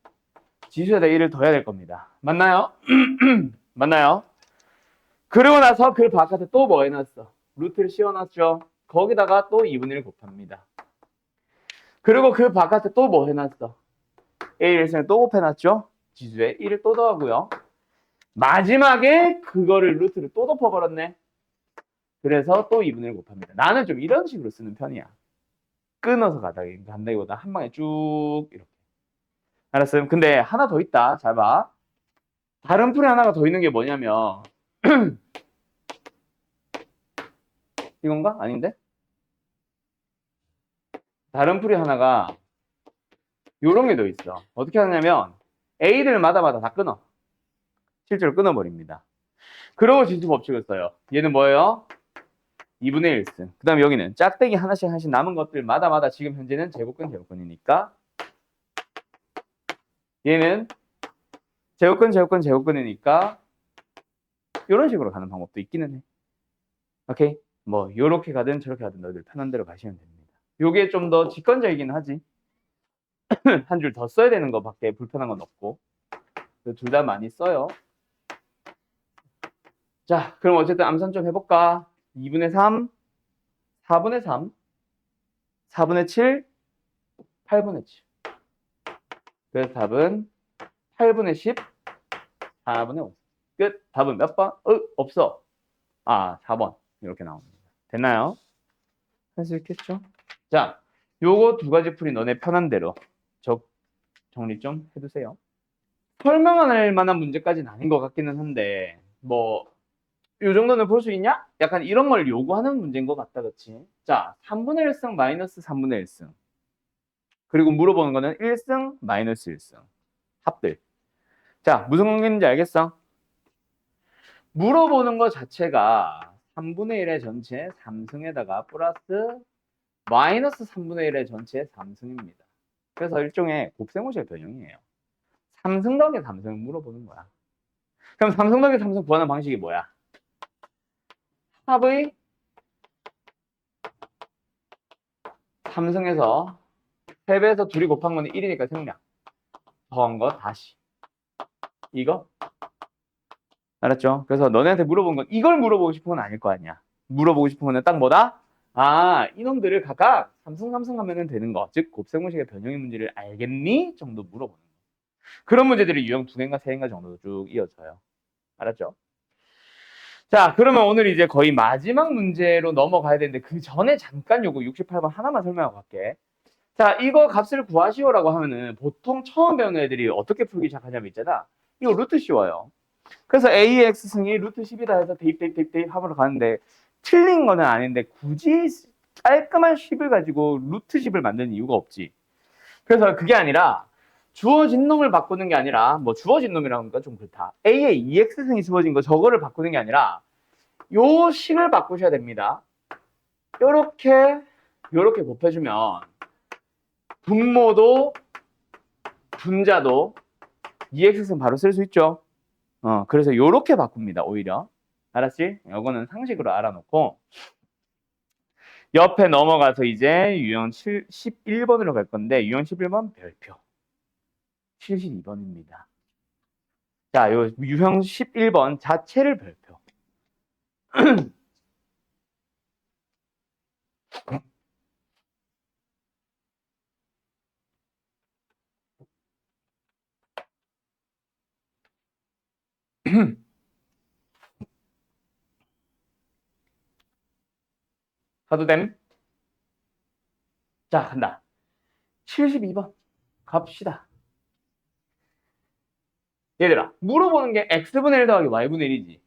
지수에다 1을 더해야 될 겁니다. 맞나요? 맞나요? 그러고 나서 그 바깥에 또 뭐 해놨어? 루트를 씌워놨죠? 거기다가 또 2분의 1 곱합니다. 그리고 그 바깥에 또 뭐 해놨어? A 1승을 또 곱해놨죠? 지수에 1을 또 더하고요. 마지막에 그거를 루트를 또 덮어버렸네. 그래서 또 2분의 1 곱합니다. 나는 좀 이런 식으로 쓰는 편이야. 끊어서 간다기보다 한 방에 쭉 이렇게. 알았어요? 근데 하나 더 있다. 잘 봐. 다른 풀이 하나가 더 있는 게 뭐냐면 이건가? 아닌데? 다른 풀이 하나가 요런 게 더 있어. 어떻게 하냐면 A를 마다마다 다 끊어. 실제로 끊어버립니다. 그러고 지수 법칙을 써요. 얘는 뭐예요? 2분의 1승. 그 다음에 여기는 짝대기 하나씩 남은 것들마다마다 지금 현재는 제곱근이니까 얘는 제곱근이니까 이런 식으로 가는 방법도 있기는 해. 오케이? 뭐 요렇게 가든 저렇게 가든 너희들 편한 대로 가시면 됩니다. 요게 좀 더 직관적이긴 하지. 한 줄 더 써야 되는 것밖에 불편한 건 없고 둘 다 많이 써요. 자, 그럼 어쨌든 암산 좀 해볼까? 2분의 3, 4분의 3, 4분의 7, 8분의 7. 그래서 답은 8분의 10, 4분의 5. 끝. 답은 몇 번? 없어. 4번. 이렇게 나옵니다. 됐나요? 할 수 있겠죠? 자, 요거 두 가지 풀이 너네 편한 대로 정리 좀 해두세요. 설명할 만한 문제까지는 아닌 것 같기는 한데 뭐 요 정도는 볼 수 있냐? 약간 이런 걸 요구하는 문제인 것 같다, 그치? 자, 3분의 1승 마이너스 3분의 1승. 그리고 물어보는 거는 1승 마이너스 1승. 합들. 자, 무슨 관계인지 알겠어? 물어보는 것 자체가 3분의 1의 전체 3승에다가 플러스 마이너스 3분의 1의 전체 3승입니다. 그래서 일종의 곱셈공식의 변형이에요. 3승 더하기 3승 물어보는 거야. 그럼 3승 더하기 3승 구하는 방식이 뭐야? 합의 3승에서 3배에서 둘이 곱한 건 1이니까 생략. 더한 거 다시. 이거? 알았죠? 그래서 너네한테 물어본 건 이걸 물어보고 싶은 건 아닐 거 아니야. 물어보고 싶은 거는 딱 뭐다? 이놈들을 각각 3승 3승 하면 되는 거. 즉 곱셈공식의 변형의 문제를 알겠니? 정도 물어보는 거. 그런 문제들이 유형 2개인가 3개인가 정도 쭉 이어져요. 알았죠? 자, 그러면 오늘 이제 거의 마지막 문제로 넘어가야 되는데 그 전에 잠깐 요거 68번 하나만 설명하고 갈게. 자, 이거 값을 구하시오라고 하면은 보통 처음 배우는 애들이 어떻게 풀기 시작하냐면 있잖아. 이거 루트 씌워요. 그래서 AX승이 루트 10이다 해서 대입 합으로 가는데 틀린 거는 아닌데 굳이 깔끔한 10을 가지고 루트 10을 만드는 이유가 없지. 그래서 그게 아니라 주어진 놈을 바꾸는 게 아니라 뭐 주어진 놈이라는 건 좀 그렇다. A의 EX승이 주어진 거 저거를 바꾸는 게 아니라 요 식을 바꾸셔야 됩니다. 요렇게 곱해주면 분모도 분자도 EX승 바로 쓸 수 있죠. 그래서 요렇게 바꿉니다. 오히려. 알았지? 이거는 상식으로 알아놓고 옆에 넘어가서 이제 유형 11번으로 갈 건데 유형 11번 별표 72번입니다. 자, 요 유형 11번 자체를 별표. 가도 됨? 자, 간다. 72번 갑시다. 얘들아, 물어보는 게 x분의 1 더하기 y분의 1이지.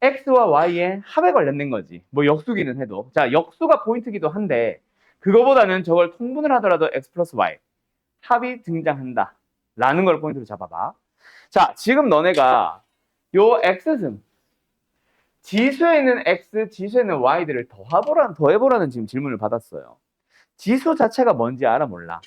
x와 y의 합에 관련된 거지. 뭐 역수기는 해도. 자, 역수가 포인트기도 한데 그거보다는 저걸 통분을 하더라도 x 플러스 y 합이 등장한다. 라는 걸 포인트로 잡아봐. 자, 지금 너네가 요 x승 지수에 있는 x, 지수에 있는 y들을 더해보라는 지금 질문을 받았어요. 지수 자체가 뭔지 알아 몰라?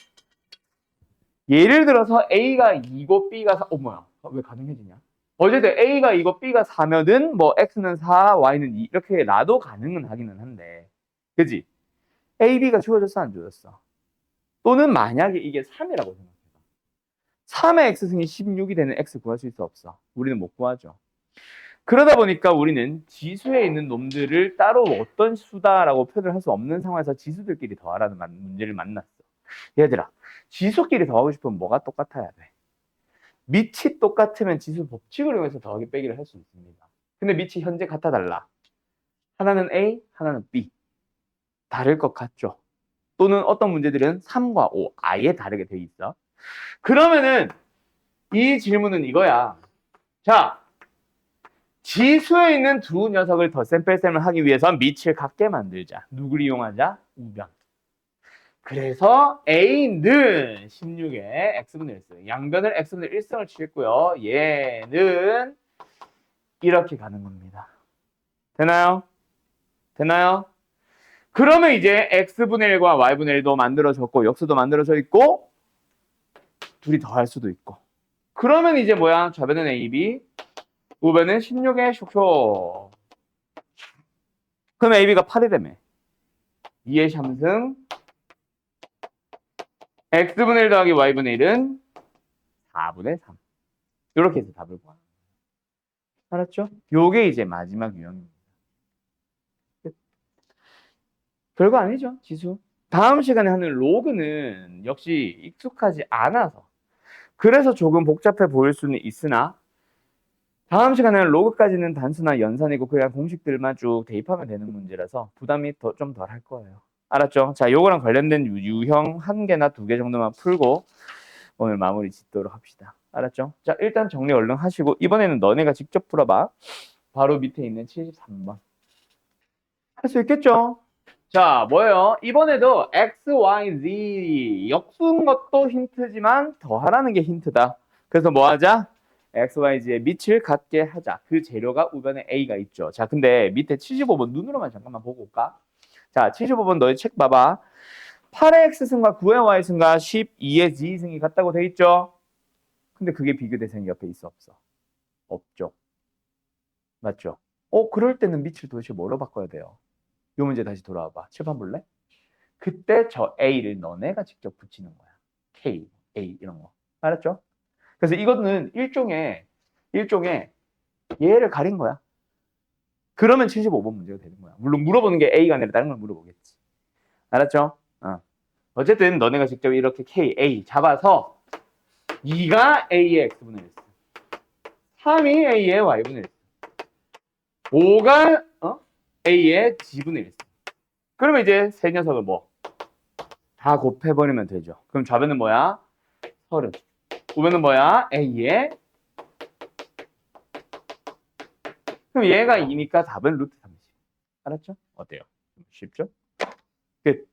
예를 들어서 A가 2고 B가 4, 뭐야? 왜 가능해지냐? 어쨌든 A가 2고 B가 4면은 뭐 X는 4, Y는 2 이렇게 놔도 가능은 하기는 한데 그지? A, B가 주어졌어 안 주어졌어? 또는 만약에 이게 3이라고 생각해봐. 3의 X승이 16이 되는 X 구할 수 있어 없어? 우리는 못 구하죠. 그러다 보니까 우리는 지수에 있는 놈들을 따로 어떤 수다라고 표현을 할 수 없는 상황에서 지수들끼리 더하라는 문제를 만났어. 얘들아, 지수끼리 더하고 싶으면 뭐가 똑같아야 돼? 밑이 똑같으면 지수 법칙을 이용해서 더하기 빼기를 할 수 있습니다. 근데 밑이 현재 같아 달라. 하나는 A, 하나는 B. 다를 것 같죠? 또는 어떤 문제들은 3과 5 아예 다르게 돼 있어. 그러면은 이 질문은 이거야. 자, 지수에 있는 두 녀석을 덧셈 뺄셈을 하기 위해서 밑을 같게 만들자. 누구를 이용하자? 우변. 그래서 A는 16에 X분의 1승. 양변을 X분의 1승을 취했고요. 얘는 이렇게 가는 겁니다. 되나요? 되나요? 그러면 이제 X분의 1과 Y분의 1도 만들어졌고 역수도 만들어져 있고 둘이 더할 수도 있고 그러면 이제 뭐야? 좌변은 AB 우변은 16에 쇽쇽 그럼 AB가 8이 되면 2의 3승 X분의 1 더하기 Y분의 1은 4분의 3 이렇게 해서 답을 구하는 거예요. 알았죠? 요게 이제 마지막 유형입니다. 별거 아니죠, 지수. 다음 시간에 하는 로그는 역시 익숙하지 않아서 그래서 조금 복잡해 보일 수는 있으나 다음 시간에는 로그까지는 단순한 연산이고 그냥 공식들만 쭉 대입하면 되는 문제라서 부담이 좀 덜 할 거예요. 알았죠? 자, 요거랑 관련된 유형 한 개나 두 개 정도만 풀고 오늘 마무리 짓도록 합시다. 알았죠? 자, 일단 정리 얼른 하시고 이번에는 너네가 직접 풀어봐. 바로 밑에 있는 73번. 할 수 있겠죠? 자, 뭐예요? 이번에도 X, Y, Z 역수인 것도 힌트지만 더하라는 게 힌트다. 그래서 뭐 하자? X, Y, Z의 밑을 같게 하자. 그 재료가 우변에 A가 있죠. 자, 근데 밑에 75번 눈으로만 잠깐만 보고 올까? 자, 75번 너희 책 봐봐. 8의 X승과 9의 Y승과 12의 Z승이 같다고 돼 있죠? 근데 그게 비교 대상이 옆에 있어 없어? 없죠. 맞죠? 그럴 때는 밑을 도대체 뭐로 바꿔야 돼요? 이 문제 다시 돌아와봐. 칠판 볼래? 그때 저 A를 너네가 직접 붙이는 거야. K, A 이런 거. 알았죠? 그래서 이거는 일종의 얘를 가린 거야. 그러면 75번 문제가 되는 거야. 물론 물어보는 게 A가 아니라 다른 걸 물어보겠지. 알았죠? 어쨌든 너네가 직접 이렇게 K, A 잡아서 2가 A의 X분의 1, 3이 A의 Y분의 1, 5가 A의 G분의 1. 그러면 이제 세 녀석을 다 곱해버리면 되죠. 그럼 좌변은 뭐야? 30. 우변은 뭐야? A의. 그럼 얘가 2니까 답은 루트 30. 알았죠? 어때요? 쉽죠? 끝.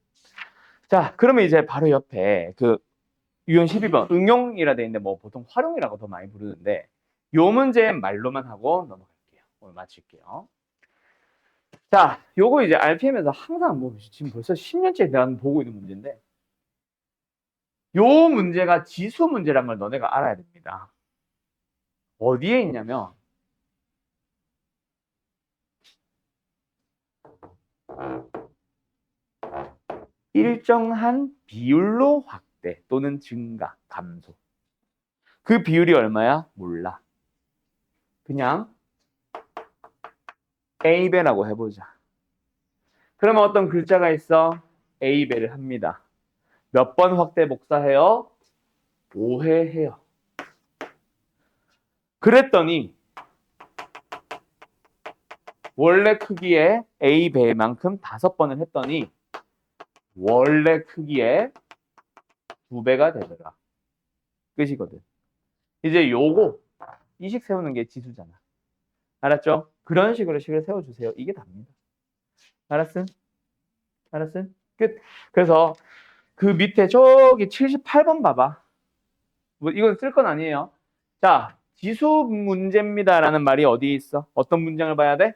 자, 그러면 이제 바로 옆에 그 유형 12번 응용이라 돼 있는데 보통 활용이라고 더 많이 부르는데 요 문제 말로만 하고 넘어갈게요. 오늘 마칠게요. 자, 요거 이제 RPM에서 항상 지금 벌써 10년째 내가 보고 있는 문제인데 요 문제가 지수 문제란 걸 너네가 알아야 됩니다. 어디에 있냐면 일정한 비율로 확대 또는 증가, 감소. 그 비율이 얼마야? 몰라. 그냥 A배라고 해보자. 그러면 어떤 글자가 있어? A배를 합니다. 몇 번 확대 복사해요? 5회 해요. 그랬더니 원래 크기의 A배만큼 5번을 했더니 원래 크기의 2배가 되더라. 끝이거든. 이제 요거 이식 세우는 게 지수잖아. 알았죠? 그런 식으로 식을 세워주세요. 이게 답니다. 알았음? 알았음? 끝. 그래서 그 밑에 저기 78번 봐봐. 이건 쓸 건 아니에요. 자, 지수 문제입니다라는 말이 어디에 있어? 어떤 문장을 봐야 돼?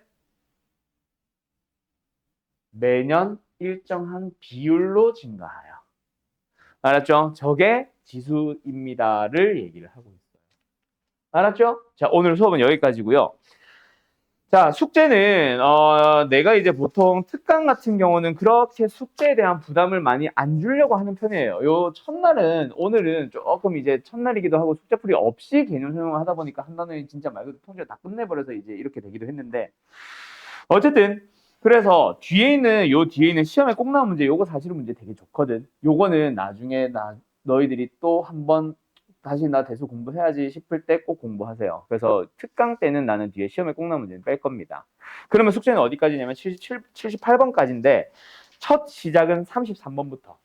매년 일정한 비율로 증가하여. 알았죠? 저게 지수입니다를 얘기를 하고 있어요. 알았죠? 자, 오늘 수업은 여기까지고요. 자, 숙제는 내가 이제 보통 특강 같은 경우는 그렇게 숙제에 대한 부담을 많이 안 주려고 하는 편이에요. 요 첫날은 오늘은 조금 이제 첫날이기도 하고 숙제풀이 없이 개념 설명을 하다 보니까 한 단원이 진짜 말 그대로 통째로 다 끝내버려서 이제 이렇게 되기도 했는데 어쨌든 그래서 뒤에 있는 시험에 꼭 나온 문제 요거 사실은 문제 되게 좋거든. 요거는 나중에 너희들이 또 한번 다시 나 대수 공부해야지 싶을 때 꼭 공부하세요. 그래서 특강 때는 나는 뒤에 시험에 꼭 나온 문제는 뺄 겁니다. 그러면 숙제는 어디까지냐면 78번까지인데 첫 시작은 33번부터.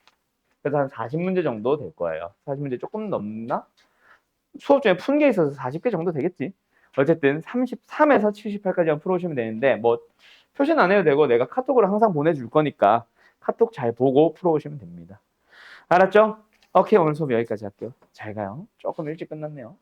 그래서 한 40문제 정도 될 거예요. 40문제 조금 넘나? 수업 중에 푼 게 있어서 40개 정도 되겠지. 어쨌든 33에서 78까지만 풀어오시면 되는데 뭐 표시는 안 해도 되고 내가 카톡으로 항상 보내줄 거니까 카톡 잘 보고 풀어오시면 됩니다. 알았죠? 오케이, 오늘 수업 여기까지 할게요. 잘 가요. 조금 일찍 끝났네요.